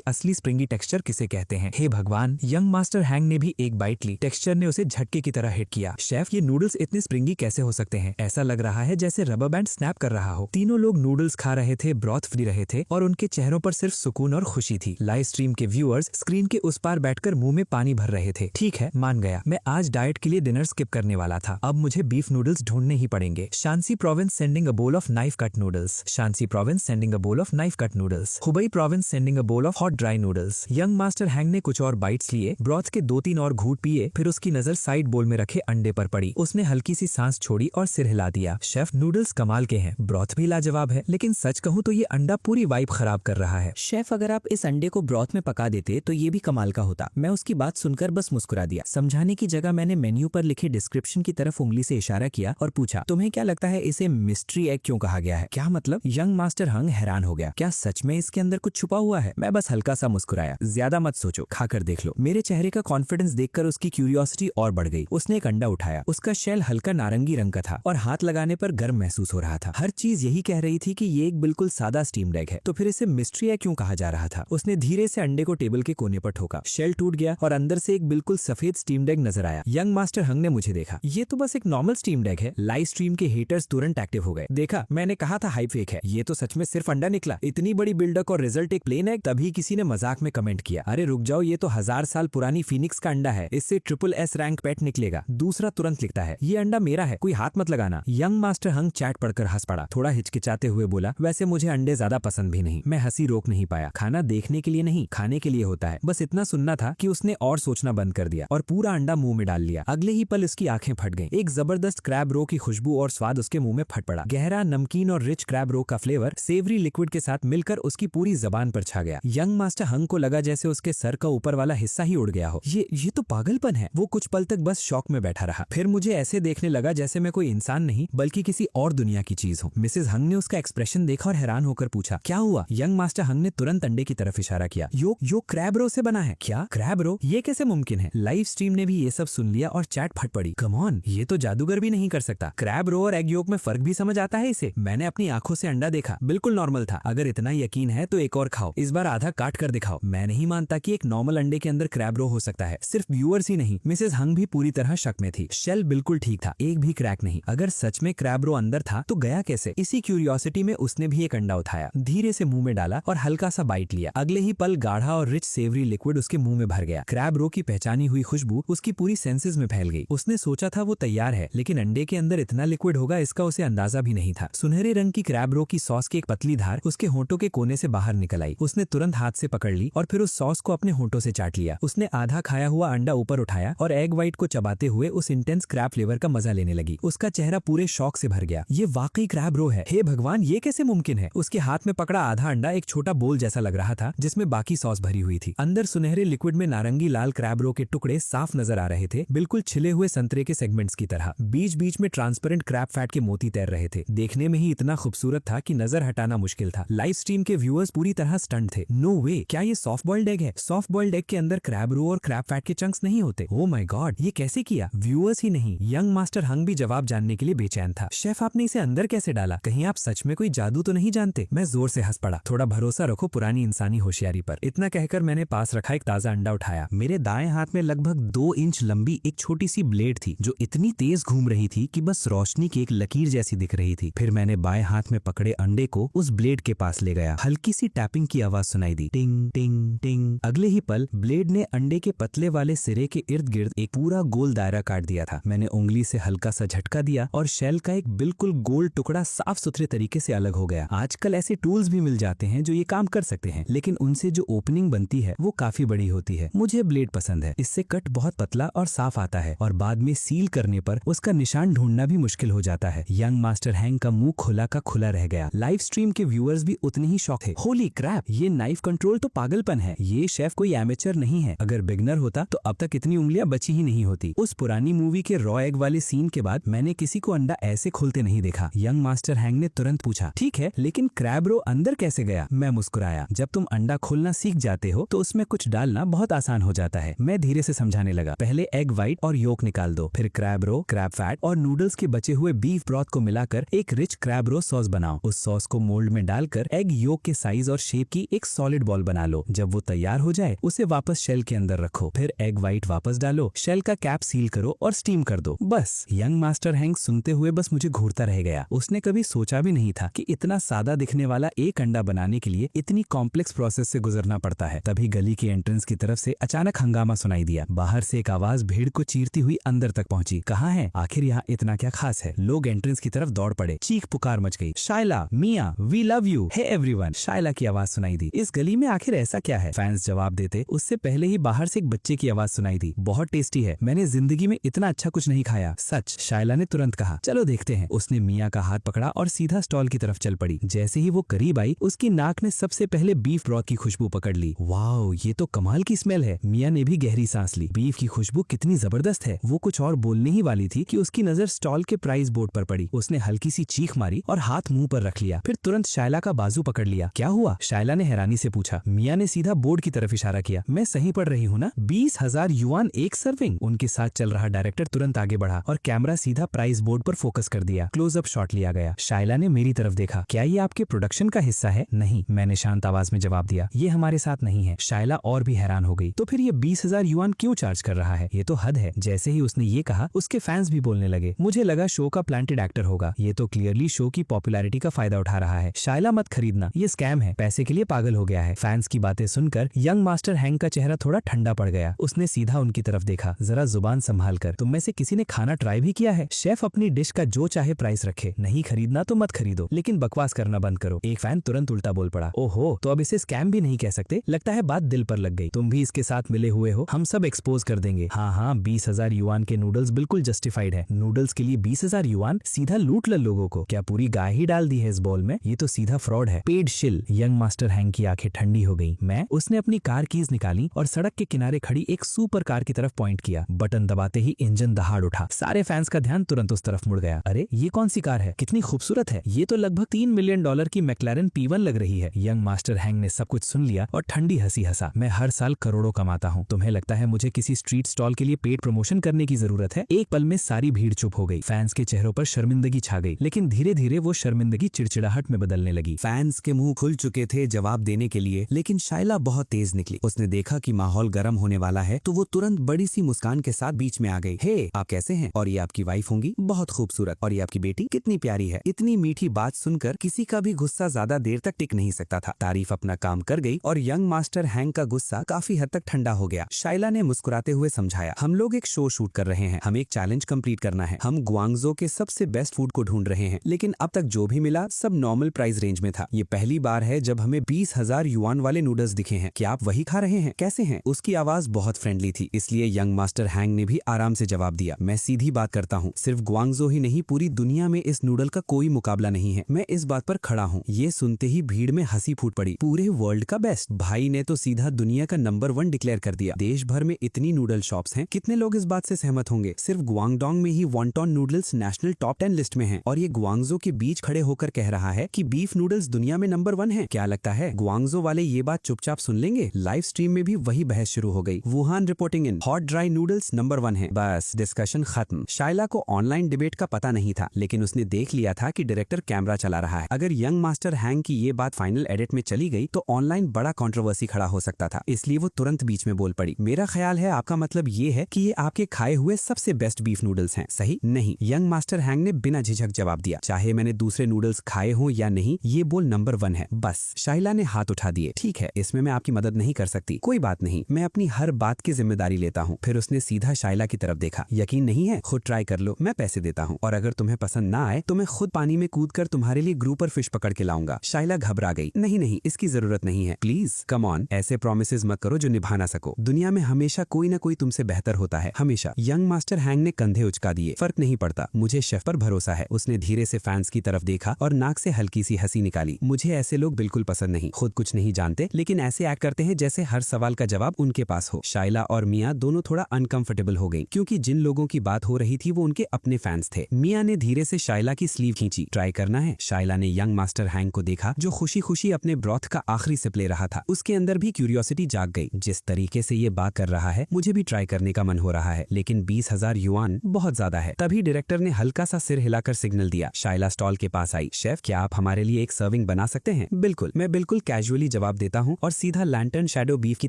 असली स्प्रिंगी टेक्सचर किसे कहते हैं। हे भगवान, यंग मास्टर हैंग ने भी एक बाइट ली। टेक्सचर ने उसे झटके की तरह हिट किया। शेफ, ये नूडल्स इतने स्प्रिंगी कैसे हो सकते हैं? ऐसा लग रहा है जैसे रबर बैंड स्नैप कर रहा हो। तीनों लोग नूडल्स खा रहे थे, ब्रॉथ फ्री रहे थे और उनके चेहरों पर सिर्फ सुकून और खुशी थी। लाइव स्ट्रीम के व्यूअर्स स्क्रीन के उस पार बैठकर मुंह में पानी भर रहे थे। ठीक है, मान गया। मैं आज डाइट के लिए डिनर स्किप करने वाला था। अब मुझे बीफ नूडल्स ढूंढने ही पड़ेंगे। Shanxi province sending a bowl of knife cut noodles. Shanxi province sending a bowl of knife cut noodles. Hubei province sending a bowl of hot dry noodles. Young master Hang ने कुछ और bytes लिए, broth के 2-3 और घूंट पिए, फिर उसकी नजर साइड बोल में रखे अंडे पर पड़ी। उसने हल्की सी सांस छोड़ी और सिर हिला दिया। शेफ, नूडल्स कमाल के हैं, ब्रॉथ भी लाजवाब है, लेकिन सच कहूँ तो ये अंडा पूरी वाइब खराब कर रहा है। शेफ, अगर आप इस अंडे को ब्रॉथ में पका देते तो ये भी कमाल का होता। मैं उसकी बात सुनकर बस मुस्कुरा दिया। समझाने की जगह मैंने मेन्यू पर लिखे डिस्क्रिप्शन की तरफ उंगली से इशारा किया और पूछा, तुम्हें क्या लगता है इसे मिस्ट्री एग क्यों कहा गया है? क्या मतलब? यंग मास्टर हंग हैरान हो गया। क्या सच में इसके अंदर कुछ छुपा हुआ है? मैं बस हल्का सा मुस्कुराया। ज्यादा मत सोचो, खाकर देख लो। मेरे चेहरे का कॉन्फिडेंस देखकर उसकी क्यूरियोसिटी और बढ़ गई। उसने एक अंडा उठाया। उसका शेल हल्का नारंगी रंग का था और हाथ लगाने पर गर्म महसूस हो रहा था। हर चीज यही कह रही थी कि ये एक बिल्कुल सादा स्टीम्ड एग है, तो फिर इसे मिस्ट्री एग क्यों कहा जा रहा था? उसने धीरे से अंडे को टेबल के कोने पर ठोका। शेल टूट गया और अंदर से एक बिल्कुल सफेद स्टीम्ड एग नजर आया। यंग मास्टर हंग ने मुझे देखा। ये तो बस एक नॉर्मल स्टीम्ड एग है। लाइव स्ट्रीम के हेटर्स तुरंत एक्टिव हो गए। देखा, मैंने कहा था हाइप फेक है। ये तो सच में सिर्फ अंडा निकला। इतनी बड़ी बिल्डअप और रिजल्ट एक प्लेन एग। तभी किसी ने मजाक में कमेंट किया, अरे रुक जाओ, ये तो 1000 साल पुरानी फीनिक्स का अंडा है, इससे SSS रैंक पेट निकलेगा। दूसरा तुरंत लिखता है, ये अंडा मेरा है, कोई हाथ मत लगाना। यंग मास्टर हंग चैट पढ़कर हंस पड़ा। थोड़ा हिचकिचाते हुए बोला, वैसे मुझे अंडे ज्यादा पसंद भी नहीं। मैं हंसी रोक नहीं पाया। खाना देखने के लिए नहीं, खाने के लिए होता है। बस इतना सुनना था कि उसने और सोचना बंद कर दिया और पूरा अंडा मुंह में डाल लिया। अगले ही पल उसकी आंखें फट गईं। एक जबरदस्त क्रैब रो की खुशबू और स्वाद उसके मुंह में फट पड़ा। गहरा, नमकीन और रिच क्रैब रो का फ्लेवर सेवरी लिक्विड के साथ मिलकर उसकी पूरी जबान पर छा गया। यंग मास्टर हंग को लगा जैसे उसके सर का ऊपर वाला हिस्सा ही उड़ गया हो। ये तो पागलपन है। वो कुछ पल तक बस शौक में बैठा रहा, फिर मुझे ऐसे देखने लगा जैसे मैं कोई इंसान नहीं बल्कि किसी और दुनिया की चीज हूँ। मिसेस हंग ने उसका एक्सप्रेशन देखा और हैरान होकर पूछा, क्या हुआ? यंग मास्टर हंग ने तुरंत अंडे की तरफ इशारा किया। यो क्रैब रो से बना है। क्या क्रैब रो? ये कैसे मुमकिन है? लाइव स्ट्रीम ने भी ये सब सुन लिया और चैट फट पड़ी। कम ऑन, ये तो जादूगर भी नहीं कर सकता। क्रैब रो और एग योक में फर्क भी समझ आता है इसे? मैंने अपनी आंखों से अंडा देखा, बिल्कुल नॉर्मल था। अगर इतना यकीन है तो एक और खाओ, इस बार आधा काट कर दिखाओ। मैं नहीं मानता कि एक नॉर्मल अंडे के अंदर क्रैब रो हो सकता है। सिर्फ व्यूअर्स ही नहीं, मिसेस हंग भी पूरी तरह शक में थी। शेल बिल्कुल ठीक था, एक भी क्रैक नहीं। अगर सच में क्रैब रो अंदर था तो गया कैसे? इसी क्यूरियोसिटी में उसने भी एक अंडा उठाया, धीरे से मुंह में डाला और हल्का सा बाइट लिया। अगले ही पल गाढ़ा और रिच सेवरी लिक्विड उसके मुंह में भर गया। क्रैब रो की पहचानी हुई खुशबू उसकी पूरी सेंसेस में फैल गई। उसने सोचा था वो तैयार है, लेकिन अंडे के अंदर इतना लिक्विड होगा इसका उसे अंदाजा भी नहीं था। सुनहरे रंग की क्रैब रो की सॉस की एक पतली धार उसके होंठों के कोने से बाहर निकल आई। उसने तुरंत हाथ से पकड़ ली और फिर उस सॉस को अपने होंठों से चाट लिया। उसने आधा खाया हुआ अंडा ऊपर उठाया और एग व्हाइट को चबाते हुए उस इंटेंस क्रैब फ्लेवर का मजा लेने लगी। उसका चेहरा पूरे शौक से भर गया। ये वाकई क्रैब रो है। हे भगवान, ये कैसे मुमकिन है? उसके हाथ में पकड़ा आधा अंडा एक छोटा बोल जैसा लग रहा था जिसमें बाकी सॉस भरी हुई थी। अंदर सुनहरे लिक्विड में नारंगी लाल क्रैब रो के टुकड़े साफ नजर आ रहे थे, बिल्कुल छिले हुए संतरे के सेगमेंट्स की तरह। बीच बीच में ट्रांसपेरेंट क्रैब फैट के मोती तैर रहे थे। देखने में ही इतना खूबसूरत था कि नजर हटाना मुश्किल था। लाइव स्ट्रीम के व्यूअर्स पूरी तरह स्टंट थे। नो वे, क्या ये सॉफ्ट बॉइल्ड एग है? सॉफ्ट बॉइल्ड एग के अंदर क्रैब रो और क्रैब फैट के चंक्स नहीं होते। ओह माय गॉड, ये कैसे किया? व्यूअर्स ही नहीं, यंग मास्टर हंग भी जवाब जानने के लिए बेचैन था। शेफ, आपने इसे अंदर कैसे डाला? कहीं आप सच में कोई जादू तो नहीं जानते? मैं जोर से हंस पड़ा। थोड़ा भरोसा रखो पुरानी इंसानी होशियारी पर। इतना कहकर मैंने पास रखा एक ताजा अंडा उठाया। मेरे दाएं हाथ में लगभग 2 इंच लंबी एक छोटी सी ब्लेड थी जो इतनी तेज घूम रही थी कि बस रोशनी की एक लकीर जैसी दिख रही थी। फिर मैंने बाएं हाथ में पकड़े अंडे को उस ब्लेड के पास ले गया। हल्की सी टैपिंग की आवाज सुनाई दी, टिंग टिंग टिंग। अगले ही पल ब्लेड ने अंडे के पतले वाले सिरे के इर्द गिर्द एक पूरा गोल दायरा काट दिया था। मैंने उंगली से हल्का सा झटका दिया और शेल का एक बिल्कुल गोल टुकड़ा साफ सुथरे तरीके से अलग हो गया। आजकल ऐसे टूल्स भी मिल जाते हैं जो ये काम कर सकते हैं, लेकिन उनसे जो ओपनिंग बनती है वो काफी बड़ी होती है। मुझे ब्लेड पसंद है, इससे कट बहुत पतला और साफ आता है और बाद में सील करने पर उसका निशान ढूंढना भी मुश्किल हो जाता है। यंग मास्टर हैंग का मुंह खुला का खुला रह गया। लाइव स्ट्रीम के व्यूअर्स भी उतने ही शॉक थे। होली क्रैप, ये नाइफ कंट्रोल तो पागलपन है। ये शेफ कोई एमेचर नहीं है। अगर बिगनर होता तो अब तक इतनी उंगलियां बची ही नहीं होती। उस पुरानी मूवी के रॉ एग वाले सीन के बाद मैंने किसी को अंडा ऐसे खोलते नहीं देखा। यंग मास्टर हैंग ने तुरंत पूछा, ठीक है, लेकिन क्रैब रो अंदर कैसे गया? मैं मुस्कुराया। जब तुम अंडा खोलना सीख जाते हो तो उसमें कुछ डालना बहुत आसान हो जाता है। मैं धीरे से समझाने लगा। पहले एग व्हाइट और योक निकाल दो, फिर क्रैब रो, क्रैब फैट और नूडल्स के बचे हुए बीफ ब्रॉथ को मिलाकर एक रिच क्रैब रो सॉस बनाओ। उस सॉस को मोल्ड में डालकर एग योक के साइज और शेप की एक सॉलिड बॉल बना लो। जब वो तैयार हो जाए उसे वापस शेल के अंदर रखो, फिर एग व्हाइट वापस डालो, शेल का कैप सील करो और स्टीम कर दो। बस। यंग मास्टर हैंग सुनते हुए बस मुझे घूरता रह गया। उसने कभी सोचा भी नहीं था कि इतना सादा दिखने वाला एक अंडा बनाने के लिए इतनी कॉम्प्लेक्स प्रोसेस से गुजरना पड़ता है। तभी गली के एंट्रेंस की तरफ से अचानक हंगामा सुनाई दिया। बाहर से एक आवाज भीड़ को चीरती हुई अंदर तक पहुंची। कहाँ है? आखिर यहाँ इतना क्या खास है? लोग एंट्रेंस की तरफ दौड़ पड़े। चीख पुकार मच गई। Shaila, Mia, we love you, hey everyone. Shaila की आवाज सुनाई दी। इस गली में आखिर ऐसा क्या है? फैंस जवाब देते। उससे पहले ही बाहर से एक बच्चे की आवाज सुनाई दी। बहुत टेस्टी है। मैंने मैंने जिंदगी में इतना अच्छा कुछ नहीं खाया, सच, शाइला ने तुरंत कहा। चलो देखते हैं। उसने मिया का हाथ पकड़ा और सीधा स्टॉल की तरफ चल पड़ी। जैसे ही वो करीब आई, उसकी नाक ने सबसे पहले बीफ ब्रॉथ की खुशबू पकड़ ली। वाओ, ये तो कमाल की स्मेल है। मिया ने भी गहरी सांस ली। बीफ की खुशबू कितनी जबरदस्त है। वो कुछ और बोलने ही वाली थी कि उसकी नजर स्टॉल के प्राइस बोर्ड पर पड़ी। उसने हल्की सी चीख मारी और हाथ मुंह पर रख लिया। फिर तुरंत शाइला का बाजू पकड़ लिया। क्या हुआ? शाइला ने हैरानी से पूछा। मिया ने सीधा बोर्ड की तरफ इशारा किया। मैं सही पढ़ रही हूँ ना? 20,000 युआन एक सर्विंग। उनके साथ चल रहा डायरेक्टर तुरंत आगे बढ़ा और कैमरा सीधा प्राइस बोर्ड पर फोकस कर दिया। क्लोजअप शॉट लिया गया। शाइला ने मेरी तरफ देखा। क्या ये आपके प्रोडक्शन का हिस्सा है? नहीं, मैंने शांत आवाज में जवाब दिया। ये हमारे साथ नहीं है। शाइला और भी हैरान हो गई। तो फिर ये 20,000 युआन क्यों चार्ज कर रहा है? ये तो हद है। जैसे ही उसने ये कहा, उसके फैंस भी बोलने लगे। मुझे लगा शो का प्लांटेड एक्टर होगा। ये तो क्लियरली शो की पॉपुलैरिटी का फायदा उठा रहा है। शाइला मत खरीदना, ये स्कैम है। पैसे के लिए पागल हो गया है। फैंस की बातें सुनकर यंग मास्टर हैंक का चेहरा थोड़ा ठंडा पड़ गया। उसने सीधा उनकी तरफ देखा। जरा जुबान संभाल कर। तुम में से किसी ने खाना ट्राई भी किया है? शेफ अपनी डिश का जो चाहे प्राइस रखे। नहीं खरीदना तो मत खरीदो, लेकिन बकवास करना बंद करो। एक फैन तुरंत उल्टा बोल पड़ा। ओहो, तो अब इसे स्कैम भी नहीं कह सकते। लगता है बात दिल पर लग गई। तुम भी इसके साथ मिले हुए हो। हम सब एक्सपोज कर देंगे। हाँ, 20,000 युआन के नूडल्स बिल्कुल जस्टिफाइड है। नूडल्स के लिए 20,000 युआन? सीधा लूट ल लोगों को। क्या पूरी गाय ही डाल दी है इस बॉल में? ये तो सीधा फ्रॉड है। पेड शिल। यंग मास्टर हैंक की आंखें ठंडी हो गई। उसने अपनी कार कीज निकाली और सड़क के किनारे खड़ी एक सुपर कार की तरफ पॉइंट किया। बटन दबाते ही इंजन दहाड़ उठा। सारे फैंस का ध्यान तुरंत उस तरफ मुड़ गया। अरे, ये कौन सी कार है? कितनी खूबसूरत है। ये तो लगभग $3 मिलियन की मैक्लारेन P1 लग रही है। यंग मास्टर हैंक ने सब कुछ सुन लिया और ठंडी हंसी हंसा। मैं हर साल करोड़ों कमाता हूँ। तुम्हें लगता है मुझे किसी स्ट्रीट स्टॉल के लिए पेड प्रमोशन करने की जरूरत है? एक पल में सारी भीड़ चुप हो गई। फैंस के चेहरों पर शर्मिंदगी छा गई, लेकिन धीरे धीरे वो शर्मिंदगी चिड़चिड़ाहट में बदलने लगी। फैंस के मुंह खुल चुके थे जवाब देने के लिए, लेकिन शाइला बहुत तेज निकली। उसने देखा कि माहौल गर्म होने वाला है, तो वो तुरंत बड़ी सी मुस्कान के साथ बीच में आ गई। हे, आप कैसे हैं? और ये आपकी वाइफ होंगी, बहुत खूबसूरत। और ये आपकी बेटी कितनी प्यारी है। इतनी मीठी बात सुनकर किसी का भी गुस्सा ज्यादा देर तक टिक नहीं सकता था। तारीफ अपना काम कर गई और यंग मास्टर हैंक का गुस्सा काफी हद तक ठंडा हो गया। शाइला ने मुस्कुराते हुए समझाया, हम लोग एक शो शूट कर रहे हैं। हमें एक चैलेंज कंप्लीट करना है। हम ग्वांगजो के सबसे बेस्ट फूड को ढूंढ रहे हैं, लेकिन अब तक जो भी मिला सब नॉर्मल प्राइस रेंज में था। ये पहली बार है जब हमें 20,000 युआन वाले नूडल्स दिखे हैं। क्या आप वही खा रहे हैं? कैसे हैं? उसकी आवाज बहुत फ्रेंडली थी, इसलिए यंग मास्टर हैंक ने भी आराम से जवाब दिया। मैं सीधी बात करता हूँ। सिर्फ ग्वांगजो ही नहीं, पूरी दुनिया में इस नूडल का कोई मुकाबला नहीं है। मैं इस बात पर खड़ा हूँ। ये सुनते ही भीड़ में हंसी फूट पड़ी। पूरे वर्ल्ड का बेस्ट? भाई ने तो सीधा दुनिया का नंबर 1 डिक्लेयर कर दिया। देश भर में इतनी नूडल शॉप्स हैं, कितने लोग इस बात से सहमत होंगे? सिर्फ ग्वांगडोंग में ही wonton noodles national top 10 list में हैं, और ये ग्वांगजो के बीच खड़े होकर कह रहा है कि बीफ नूडल्स दुनिया में नंबर 1 है। क्या लगता है ग्वांगजो वाले ये बात चुपचाप सुन लेंगे? लाइव स्ट्रीम में भी वही बहस शुरू हो गई। वुहान रिपोर्टिंग इन, हॉट ड्राई नूडल्स नंबर 1 है। बस डिस्कशन खत्म। शाइला को ऑनलाइन डिबेट का पता नहीं था, लेकिन उसने देख लिया था कि डायरेक्टर कैमरा चला रहा है। अगर यंग मास्टर हैंक की ये बात फाइनल एडिट में चली गई तो ऑनलाइन बड़ा कंट्रोवर्सी खड़ा हो सकता था, इसलिए वो तुरंत बीच में बोल पड़ी। मेरा ख्याल है आपका मतलब ये है कि ये आपके खाए हुए सबसे बेस्ट बीफ नूडल्स हैं, सही? नहीं, यंग मास्टर हैंक ने बिना झिझक जवाब दिया। चाहे मैंने दूसरे नूडल्स खाए हों या नहीं, ये बोल नंबर 1 है बस। शाइला ने हाथ उठा दिए। ठीक है, इसमें मैं आपकी मदद नहीं कर सकती। कोई बात नहीं, मैं अपनी हर बात की जिम्मेदारी लेता हूँ। फिर उसने सीधा शाइला की तरफ देखा। यकीन नहीं है? खुद ट्राई कर लो, मैं पैसे देता हूँ। और अगर तुम्हें पसंद ना आए तो मैं खुद पानी में कूदकर तुम्हारे लिए ग्रुपर फिश पकड़ के लाऊंगा। शाइला घबरा गई। नहीं नहीं, इसकी जरूरत नहीं है, प्लीज कम ऑन। ऐसे प्रोमिसेस मत करो जो निभा ना सको। दुनिया में हमेशा कोई ना कोई तुमसे बेहतर होता है, हमेशा। यंग मास्टर हैंक ने कंधे उचका दिए। फर्क नहीं पड़ता, मुझे शेफ पर भरोसा है। उसने धीरे से फैंस की तरफ देखा और नाक से हल्की सी हंसी निकाली। मुझे ऐसे लोग बिल्कुल पसंद नहीं, खुद कुछ नहीं जानते लेकिन ऐसे एक्ट करते हैं जैसे हर सवाल का जवाब उनके पास हो। शाइला और मिया दोनों थोड़ा अनकंफर्टेबल हो गई, क्योंकि जिन लोगों की बात हो रही थी वो उनके अपने फैंस थे। मिया ने धीरे से शाइला की स्लीव खींची। ट्राई करना है? शाइला ने यंग मास्टर हैंक को देखा, जो खुशी खुशी अपने ब्रॉथ का आखिरी सिप ले रहा था। उसके अंदर भी क्यूरियोसिटी जाग गई। जिस तरीके से ये बात कर रहा है, मुझे भी ट्राई करने का मन हो रहा है, लेकिन 20,000 युआन बहुत ज्यादा है। तभी डायरेक्टर ने हल्का सा सिर हिलाकर सिग्नल दिया। शाइला स्टॉल के पास आई। शेफ, क्या आप हमारे लिए एक सर्विंग बना सकते हैं? बिल्कुल, मैं बिल्कुल कैजुअली जवाब देता हूँ और सीधा लैंटर्न शैडो बीफ की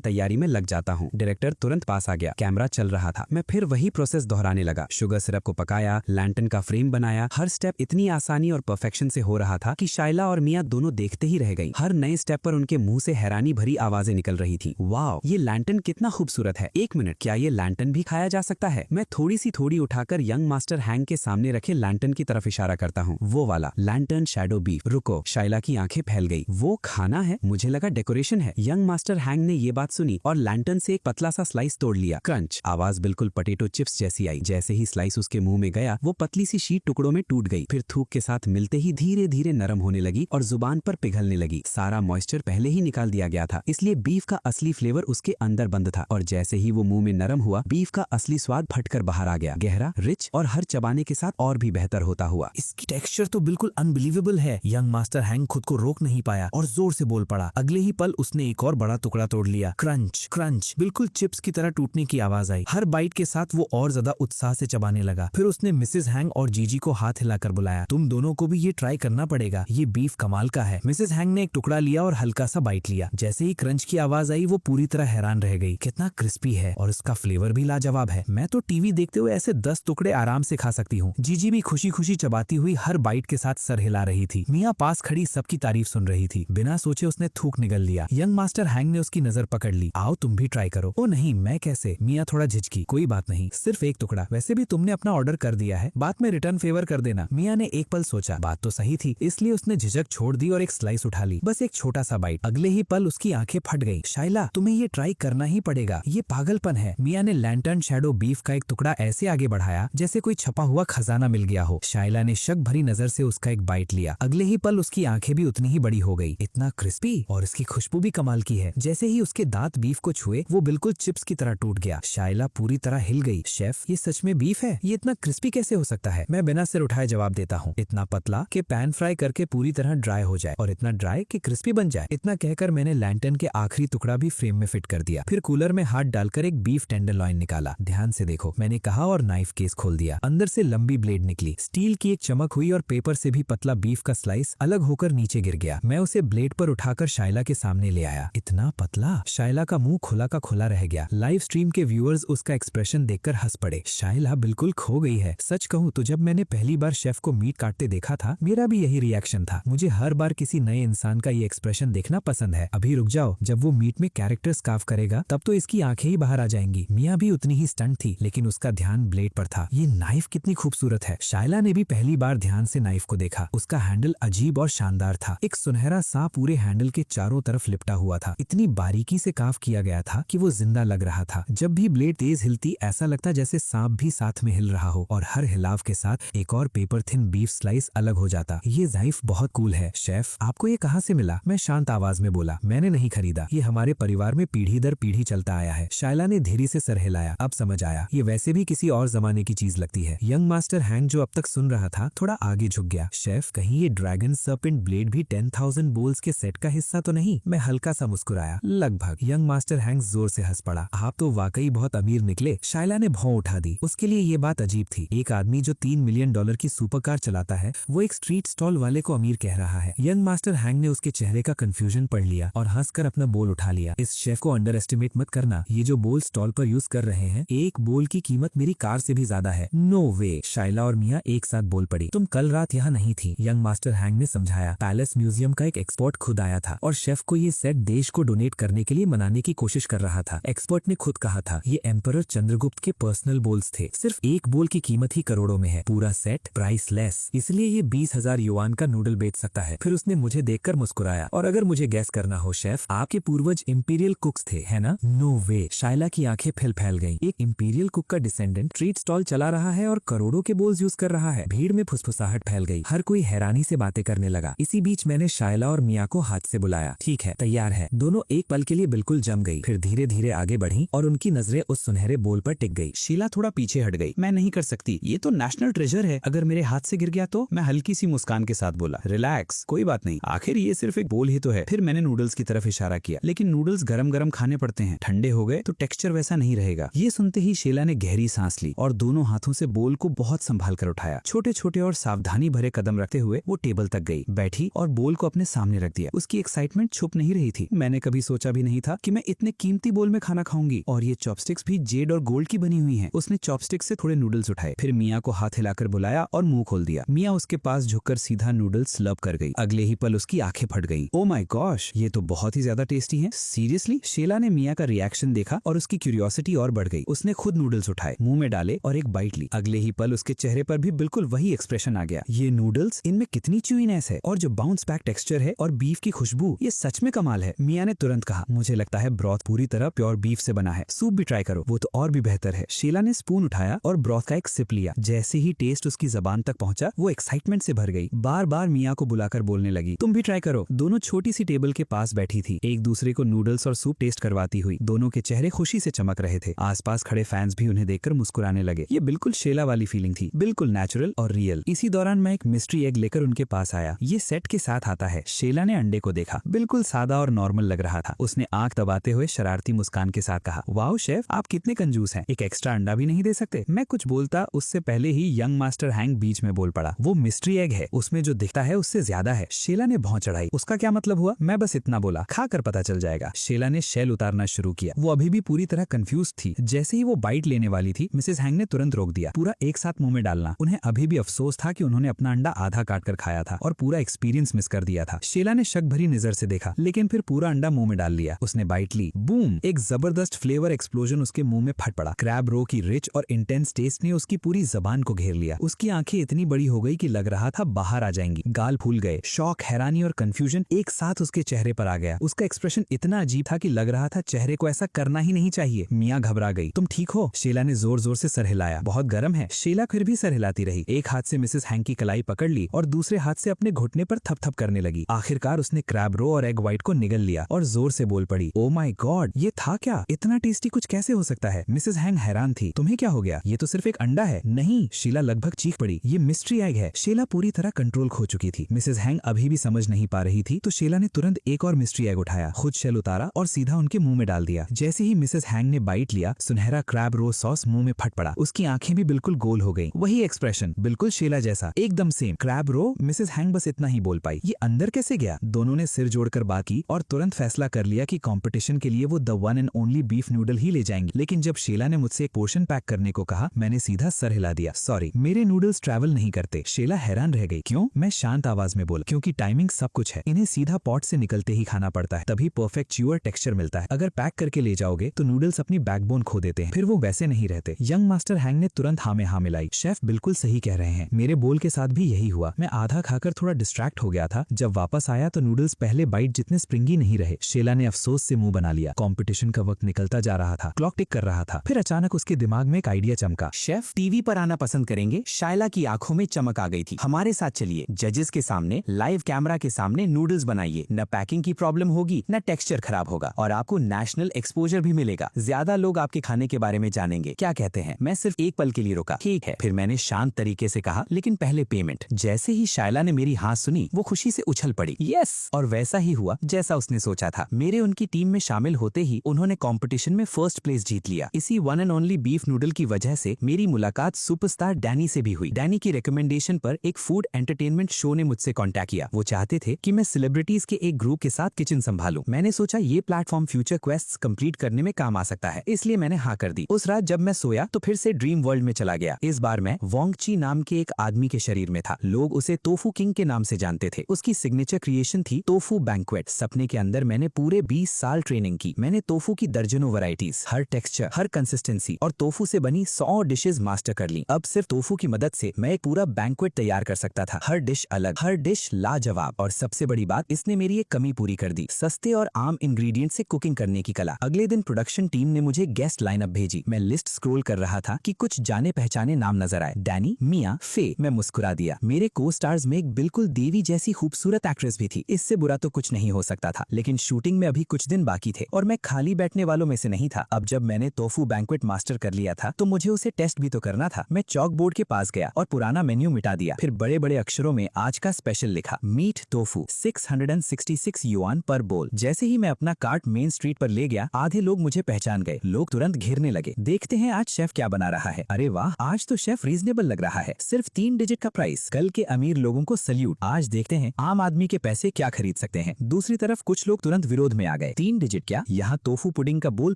तैयारी में लग जाता हूँ। डायरेक्टर तुरंत पास आ गया। कैमरा चल रहा था। मैं फिर वही प्रोसेस दोहराने लगा। शुगर सिरप को पकाया, लैंटर्न का फ्रेम बनाया। हर स्टेप इतनी आसानी और परफेक्शन से हो रहा था कि शाइला और मिया दोनों देखते ही रह गई। हर नए स्टेप पर उनके मुंह से हैरानी भरी आवाजें निकल रही थी। वाह, ये लैंटर्न कितना खूबसूरत है। एक मिनट, क्या ये लैंटर्न भी खाया जा सकता है? मैं थोड़ी उठाकर यंग मास्टर हैंक के सामने रखे लैंटर्न की तरफ इशारा करता हूँ। वो वाला लैंटर्न शैडो बीफ। रुको, शाइला की आंखें फैल गई। वो खाना है? मुझे लगा डेकोरेशन है। यंग मास्टर हैंक ने ये बात सुनी और लैंटर्न से एक पतला सा स्लाइस तोड़ लिया। क्रंच, आवाज बिल्कुल पोटैटो चिप्स जैसी आई। जैसे ही स्लाइस उसके मुंह में गया वो पतली सी शीट टुकड़ों में टूट गई, फिर थूक के साथ मिलते ही धीरे धीरे नरम होने लगी और जुबान पर पिघलने लगी। सारा मॉइस्चर पहले ही निकाल दिया गया था, इसलिए बीफ का असली फ्लेवर उसके अंदर बंद था। और जैसे ही वो मुंह में नरम हुआ, बीफ का असली स्वाद फटकर बाहर आ गया, गहरा, रिच और हर चबाने के साथ और भी बेहतर होता हुआ। इसकी टेक्सचर तो बिल्कुल अनबिलीवेबल है। यंग मास्टर हैंग खुद को रोक नहीं पाया और जोर से बोल पड़ा। अगले ही पल उसने एक और बड़ा टुकड़ा तोड़ लिया। क्रंच क्रंच, बिल्कुल चिप्स की तरह टूटने की आवाज आई। हर बाइट के साथ वो और ज्यादा उत्साह से चबाने लगा। फिर उसने मिसेस हैंग और जीजी को हाथ हिलाकर बुलाया, तुम दोनों को भी ये ट्राई करना पड़ेगा, ये बीफ कमाल का है। मिसेस हैंग ने एक टुकड़ा लिया और हल्का सा बाइट लिया। जैसे ही क्रंच की आवाज आई वो पूरी तरह हैरान रह गई। कितना क्रिस्पी है और इसका फ्लेवर भी लाजवाब है। मैं तो टीवी देखते हुए ऐसे 10 टुकड़े आराम से खा सकती हूँ। जीजी भी खुशी खुशी चबाती हुई हर बाइट के साथ सर हिला रही थी। मियाँ पास खड़ी सबकी तारीफ सुन रही थी। बिना सोचे उसने थूक निगल लिया। यंग मास्टर हैंग ने उसकी नजर पकड़ ली। आओ तुम भी ट्राई करो। ओ नहीं, मैं कैसे? मियाँ थोड़ा झिझकी। कोई बात नहीं, सिर्फ एक टुकड़ा, वैसे भी तुमने अपना ऑर्डर कर दिया है, बाद में रिटर्न फेवर कर देना। मियाँ ने एक पल सोचा, बात तो सही थी, इसलिए उसने झिझक छोड़ दी और एक स्लाइस उठा ली, बस एक छोटा सा बाइट। अगले ही पल उसकी आंखें फट गई। शाइला, तुम्हें ये ट्राई करना ही पड़ेगा, ये पागलपन है। मियाँ ने लैंटर्न शैडो बीफ का एक टुकड़ा ऐसे आगे बढ़ाया जैसे कोई छपा हुआ खजाना मिल गया हो। शाइला ने शक भरी नजर से उसका एक बाइट लिया। अगले ही पल उसकी आंखें भी उतनी ही बड़ी हो गई। इतना क्रिस्पी और इसकी खुशबू भी कमाल की है। जैसे ही उसके दांत बीफ को छुए वो बिल्कुल चिप्स की तरह टूट गया। शाइला पूरी तरह हिल गई। शेफ, ये सच में बीफ है? ये इतना क्रिस्पी कैसे हो सकता है? मैं बिना सिर उठाए जवाब देता हूँ, इतना पतला कि पैन फ्राई करके पूरी तरह ड्राई हो जाए और इतना ड्राई कि क्रिस्पी बन जाए। इतना कहकर मैंने लैंटर्न के आखिरी टुकड़ा भी फ्रेम में फिट कर दिया। फिर कूलर में हाथ डालकर एक बीफ टेंडरलॉइन निकाला। ध्यान से देखो, मैंने कहा और नाइफ केस खोल दिया। अंदर से लंबी ब्लेड निकली। स्टील की एक चमक हुई और पेपर से भी पतला बीफ का स्लाइस अलग होकर नीचे गिर गया। मैं उसे ब्लेड पर उठाकर शाइला के सामने ले आया। इतना पतला! शाइला का मुंह खुला का खुला रह गया। लाइव स्ट्रीम के व्यूअर्स उसका एक्सप्रेशन देखकर हंस पड़े। शाइला बिल्कुल खो गई है। सच कहूँ तो जब मैंने पहली बार शेफ को मीट काटते देखा था, मेरा भी यही रिएक्शन था। मुझे हर बार किसी नए इंसान का ये एक्सप्रेशन देखना पसंद है। अभी रुक जाओ, जब वो मीट में कैरेक्टर स्कार्फ करेगा तब तो इसकी आंखें ही बाहर आ जाएंगी। मियाँ भी उतनी ही स्टंट थी, लेकिन उसका ध्यान ब्लेड पर था। ये नाइफ कितनी खूबसूरत है। शाइला ने भी पहली बार ध्यान से नाइफ को देखा। उसका हैंडल अजीब और शानदार था। एक सुनहरा सा पूरे हैंडल के चारों तरफ लिपटा हुआ था। इतनी बारीकी से काफ किया गया था कि वो जिंदा लग रहा था। जब भी ब्लेड तेज हिलती ऐसा लगता जैसे सांप भी साथ में हिल रहा हो, और हर हिलाव के साथ एक और पेपर थिन बीफ स्लाइस अलग हो जाता। ये नाइफ बहुत कूल है। शेफ, आपको ये कहाँ से मिला? मैं शांत आवाज में बोला। मैंने नहीं खरीदा, ये हमारे परिवार में पीढ़ी दर पीढ़ी चलता आया है। शाइला ने धीरे से सर हिलाया। अब समझ आया, ये वैसे भी किसी और जमाने की चीज लगती है। यंग मास्टर हैंग जो अब तक सुन रहा था थोड़ा आगे झुक गया। शेफ, कहीं ये ड्रैगन सर्पेंट ब्लेड भी 10,000 बोल्स के सेट का हिस्सा तो नहीं? मैं हल्का सा मुस्कुराया। लगभग। यंग मास्टर हैंग जोर से हंस पड़ा। आप तो वाकई बहुत अमीर निकले। शाइला ने भौं उठा दी। उसके लिए ये बात अजीब थी। एक आदमी जो $3 मिलियन की सुपर कार चलाता है, वो एक स्ट्रीट स्टॉल वाले को अमीर कह रहा है। यंग मास्टर हैंग ने उसके चेहरे का कंफ्यूजन पढ़ लिया और हंसकर अपना बोल उठा लिया। इस शेफ को अंडर एस्टिमेट मत करना। ये जो बोल स्टॉल पर यूज कर रहे हैं, एक बोल की कीमत मेरी कार से भी ज्यादा है। नो वे। शाइला और मियाँ एक साथ बोल पड़ी। तुम कल रात यहाँ नहीं थी, यंग मास्टर हैंग ने समझाया। पैलेस म्यूजियम का एक एक्सपर्ट खुद आया था और शेफ को ये सेट देश को डोनेट करने के लिए मनाने की कोशिश कर रहा था। एक्सपर्ट ने खुद कहा था ये एम्परर चंद्रगुप्त के पर्सनल बोल्स थे। सिर्फ एक बोल की कीमत ही करोड़ों में है। पूरा सेट प्राइसलेस, इसलिए ये 20,000 युआन का नूडल बेच सकता है। फिर उसने मुझे देखकर मुस्कुराया। और अगर मुझे गैस करना हो शेफ, आपके पूर्वज इंपीरियल कुक्स थे, है ना? नो वे। शाइला की आंखें फैल गईं। एक इंपीरियल कुक का डिसेंडेंट स्ट्रीट स्टॉल चला रहा है और करोड़ों के बोल्स यूज कर रहा है। भीड़ में फुसफुसाहट फैल गई। हर कोई हैरानी से बातें करने लगा। इसी बीच मैंने शाइला और मियाँ को हाथ से बुलाया। ठीक है, तैयार है। दोनों एक पल के लिए बिल्कुल जम गई, फिर धीरे धीरे आगे बढ़ी और उनकी नजरें उस सुनहरे बोल पर टिक गई। शीला थोड़ा पीछे हट गई। मैं नहीं कर सकती, ये तो नेशनल ट्रेजर है, अगर मेरे हाथ से गिर गया तो? मैं हल्की सी मुस्कान के साथ बोला। रिलैक्स, कोई बात नहीं, आखिर ये सिर्फ एक बोल ही तो है। फिर मैंने नूडल्स की तरफ इशारा किया। लेकिन नूडल्स गरम गरम खाने पड़ते हैं, ठंडे हो गए तो टेक्सचर वैसा नहीं रहेगा। ये सुनते ही शीला ने गहरी सांस ली और दोनों हाथों से बोल को बहुत संभाल कर उठाया। छोटे छोटे और सावधानी भरे कदम रखते हुए वो टेबल तक गई, बैठी और बोल को अपने सामने रख दिया। उसकी एक्साइटमेंट छुप नहीं रही थी। मैंने कभी सोचा भी नहीं था कि मैं इतने कीमती बोल में खाना खाऊंगी, और ये चॉपस्टिक्स भी जेड और गोल्ड की बनी हुई हैं। उसने चॉपस्टिक से थोड़े नूडल्स उठाए, फिर मियाँ को हाथ हिलाकर बुलाया और मुंह खोल दिया। मियाँ उसके पास झुककर सीधा नूडल्स लव कर गई। अगले ही पल उसकी आंखें फट गईं। ओ माय गॉश, ये तो बहुत ही ज्यादा टेस्टी है। सीरियसली? शीला ने मियाँ का रिएक्शन देखा और उसकी क्यूरियोसिटी और बढ़ गई। उसने खुद नूडल्स उठाए, मुंह में डाले और एक बाइट ली। अगले ही पल उसके चेहरे पर भी बिल्कुल वही एक्सप्रेशन आ गया। ये नूडल्स, इनमें कितनी च्यूइनेस है, और जो बाउंस बैक टेक्सचर है और बीफ की खुशबू, ये सच में कमाल है। मियाँ ने तुरंत कहा, मुझे लगता है ब्रॉथ पूरी तरह प्योर बीफ से बना है। सूप भी ट्राई करो, वो तो और भी बेहतर है। शीला ने स्पून उठाया और ब्रॉथ का एक सिप लिया। जैसे ही टेस्ट उसकी जबान तक पहुंचा, वो एक्साइटमेंट से भर गई। बार बार मिया को बुलाकर बोलने लगी, तुम भी ट्राई करो। दोनों छोटी सी टेबल के पास बैठी थी, एक दूसरे को नूडल्स और सूप टेस्ट करवाती हुई। दोनों के चेहरे खुशी से चमक रहे थे। आसपास खड़े फैंस भी उन्हें देखकर मुस्कुराने लगे। ये बिल्कुल शीला वाली फीलिंग थी, बिल्कुल नेचुरल और रियल। इसी दौरान मैं एक मिस्ट्री एग लेकर उनके पास आया। ये सेट के साथ आता है। शीला ने अंडे को देखा, बिल्कुल सादा और नॉर्मल लग रहा था। उसने आंख दबाते हुए शरारती मुस्कान के साथ कहा, वाओ शेफ, आप कितने कंजूस हैं, एक एक्स्ट्रा अंडा भी नहीं दे सकते। मैं कुछ बोलता उससे पहले ही यंग मास्टर हैंक बीच में बोल पड़ा, वो मिस्ट्री एग है, उसमें जो दिखता है उससे ज्यादा है। शीला ने भौं चढ़ाई, उसका क्या मतलब हुआ? मैं बस इतना बोला, खाकर पता चल जाएगा। शीला ने शेल उतारना शुरू किया। वो अभी भी पूरी तरह कंफ्यूज थी। जैसे ही वो बाइट लेने वाली थी, मिसेस हैंक ने तुरंत रोक दिया। पूरा एक साथ मुंह में डालना। उन्हें अभी भी अफसोस था कि उन्होंने अपना अंडा आधा काट कर खाया था और पूरा एक्सपीरियंस मिस कर दिया था। शीला ने शक भरी नजर से देखा, लेकिन फिर पूरा अंडा मुंह में डाल लिया। उसने बाइट ली, बूम, एक जबरदस्त फ्लेवर एक्सप्लोजन उसके मुंह में फट पड़ा। क्रैब रो की रिच और इंटेंस टेस्ट ने उसकी पूरी जबान को घेर लिया। उसकी आंखें इतनी बड़ी हो गई कि लग रहा था बाहर आ जाएंगी। गाल फूल गए। शौक, हैरानी और कंफ्यूजन एक साथ उसके चेहरे पर आ गया। उसका एक्सप्रेशन इतना अजीब था कि लग रहा था चेहरे को ऐसा करना ही नहीं चाहिए। मियां घबरा गई। तुम ठीक हो? शीला ने जोर जोर से सर हिलाया। बहुत गर्म है। शीला फिर भी सर हिलाती रही। एक हाथ से मिसेस हैंक की कलाई पकड़ ली और दूसरे हाथ से अपने घुटने पर थप-थप करने लगी। आखिरकार उसने क्रैब रो और एग व्हाइट को निगल लिया और जोर से बोल पड़ी, ओ माय गॉड, ये था क्या? इतना टेस्टी कुछ कैसे हो सकता है? मिसेस हैंक हैरान थी। तुम्हें क्या हो गया? ये तो सिर्फ एक अंडा है। नहीं, शीला लगभग चीख पड़ी, ये मिस्ट्री एग है। शीला पूरी तरह कंट्रोल खो चुकी थी। मिसेस हैंक अभी भी समझ नहीं पा रही थी, तो शीला ने तुरंत एक और मिस्ट्री एग उठाया, खुद शेल उतारा और सीधा उनके मुंह में डाल दिया। जैसे ही मिसेस हैंक ने बाइट लिया, सुनहरा क्रैब रो सॉस मुंह में फट पड़ा। उसकी आंखें भी बिल्कुल गोल हो गई। वही एक्सप्रेशन, बिल्कुल शीला जैसा, एकदम सेम। क्रैब रो। मिसेस हैंक बस इतना ही बोल पाई, ये अंदर कैसे गया? दोनों ने सिर जोड़कर बात की और तुरंत फैसला कर लिया कि कंपटीशन के लिए वो the one and only beef noodle ही ले जाएंगी। लेकिन जब शीला ने मुझसे एक पोर्शन पैक करने को कहा, मैंने सीधा सर हिला दिया। सॉरी, मेरे नूडल्स ट्रैवल नहीं करते। शीला हैरान रह गई। क्यों? मैं शांत आवाज में बोला, क्योंकि टाइमिंग सब कुछ है। इन्हें सीधा पॉट से निकलते ही खाना पड़ता है, तभी परफेक्ट च्यूअर टेक्सचर मिलता है। अगर पैक करके ले जाओगे तो नूडल्स अपनी बैकबोन खो देते हैं, फिर वो वैसे नहीं रहते। यंग मास्टर हैंक ने तुरंत हाँ में हाँ मिलाई। शेफ बिल्कुल सही कह रहे हैं, मेरे बोल के साथ भी यही हुआ। मैं आधा खाकर थोड़ा डिस्ट्रैक्ट हो गया था। जब वापस आया तो नूडल्स पहले बाइट जितने स्प्रिंगी नहीं रहे। शीला ने अफसोस से मुंह बना लिया। कंपटीशन का वक्त निकलता जा रहा था, क्लॉक टिक कर रहा था। फिर अचानक उसके दिमाग में एक आइडिया चमका। शेफ टीवी पर आना पसंद करेंगे? शाइला की आंखों में चमक आ गई थी। हमारे साथ चलिए, जजेस के सामने, लाइव कैमरा के सामने नूडल्स बनाइए। न पैकिंग की प्रॉब्लम होगी, न टेक्सचर खराब होगा और आपको नेशनल एक्सपोजर भी मिलेगा। ज्यादा लोग आपके खाने के बारे में जानेंगे। क्या कहते हैं? मैं सिर्फ एक पल के लिए रुका। ठीक है, फिर मैंने शांत तरीके से कहा, लेकिन पहले पेमेंट। जैसे ही शाइला ने मेरी हाँ सुनी, वो खुशी से उछल पड़ी। यस! और वैसा ही हुआ जैसा उसने सोचा था। मेरे उनकी टीम में शामिल होते ही उन्होंने कंपटीशन में फर्स्ट प्लेस जीत लिया। इसी one and only beef noodle की वजह से मेरी मुलाकात सुपरस्टार डैनी से भी हुई। डैनी की रिकमेंडेशन पर एक फूड एंटरटेनमेंट शो ने मुझसे कांटेक्ट किया। वो चाहते थे कि मैं सेलिब्रिटीज के एक ग्रुप के साथ किचन संभालूं। मैंने सोचा ये प्लेटफॉर्म फ्यूचर क्वेस्ट्स कंप्लीट करने में काम आ सकता है, इसलिए मैंने हाँ कर दी। उस रात जब मैं सोया तो फिर से ड्रीम वर्ल्ड में चला गया। इस बार मैं वोंग ची नाम के एक आदमी के शरीर में था। लोग उसे तोफू किंग के नाम से जानते थे। उसकी सिग्नेचर क्रिएशन थी तोफू बैंक्वेट। सपने के अंदर मैंने पूरे 20 साल ट्रेनिंग की। मैंने तोफू की दर्जनों वैरायटीज, हर टेक्सचर, हर कंसिस्टेंसी और तोफू से बनी 100 डिशेज मास्टर कर ली। अब सिर्फ तोफू की मदद से मैं एक पूरा बैंक्वेट तैयार कर सकता था। हर डिश अलग, हर डिश लाजवाब। और सबसे बड़ी बात, इसने मेरी एक कमी पूरी कर दी, सस्ते और आम इंग्रेडिएंट से कुकिंग करने की कला। अगले दिन प्रोडक्शन टीम ने मुझे गेस्ट लाइनअप भेजी। मैं लिस्ट स्क्रॉल कर रहा था कि कुछ जाने पहचाने नाम नजर आए। डैनी, मिया, फे। मैं मुस्कुरा दिया। मेरे को स्टार्स में एक बिल्कुल देवी जैसी खूबसूरत एक्ट्रेस भी थी। इससे बुरा तो कुछ नहीं हो सकता था। लेकिन शूटिंग में अभी कुछ दिन बाकी थे और मैं खाली बैठने वालों में से नहीं था। अब जब मैंने तोफू बैंक्वेट मास्टर कर लिया था तो मुझे उसे टेस्ट भी तो करना था। मैं चॉक बोर्ड के पास गया और पुराना मेन्यू मिटा दिया। फिर बड़े बड़े अक्षरों में आज का स्पेशल लिखा, मीट टोफू 666 युआन पर बोल। जैसे ही मैं अपना कार्ट मेन स्ट्रीट पर ले गया, आधे लोग मुझे पहचान गए। लोग तुरंत घेरने लगे। देखते हैं आज शेफ क्या बना रहा है। अरे वाह, आज तो शेफ रीजनेबल लग रहा है। सिर्फ 3 डिजिट का प्राइस। कल के अमीर लोगों को सल्यूट। आज देखते हैं आम आदमी के पैसे क्या खरीद सकते हैं। दूसरी तरफ कुछ लोग तुरंत विरोध में आ गए। 3 डिजिट क्या? यहाँ टोफू पुडिंग का बोल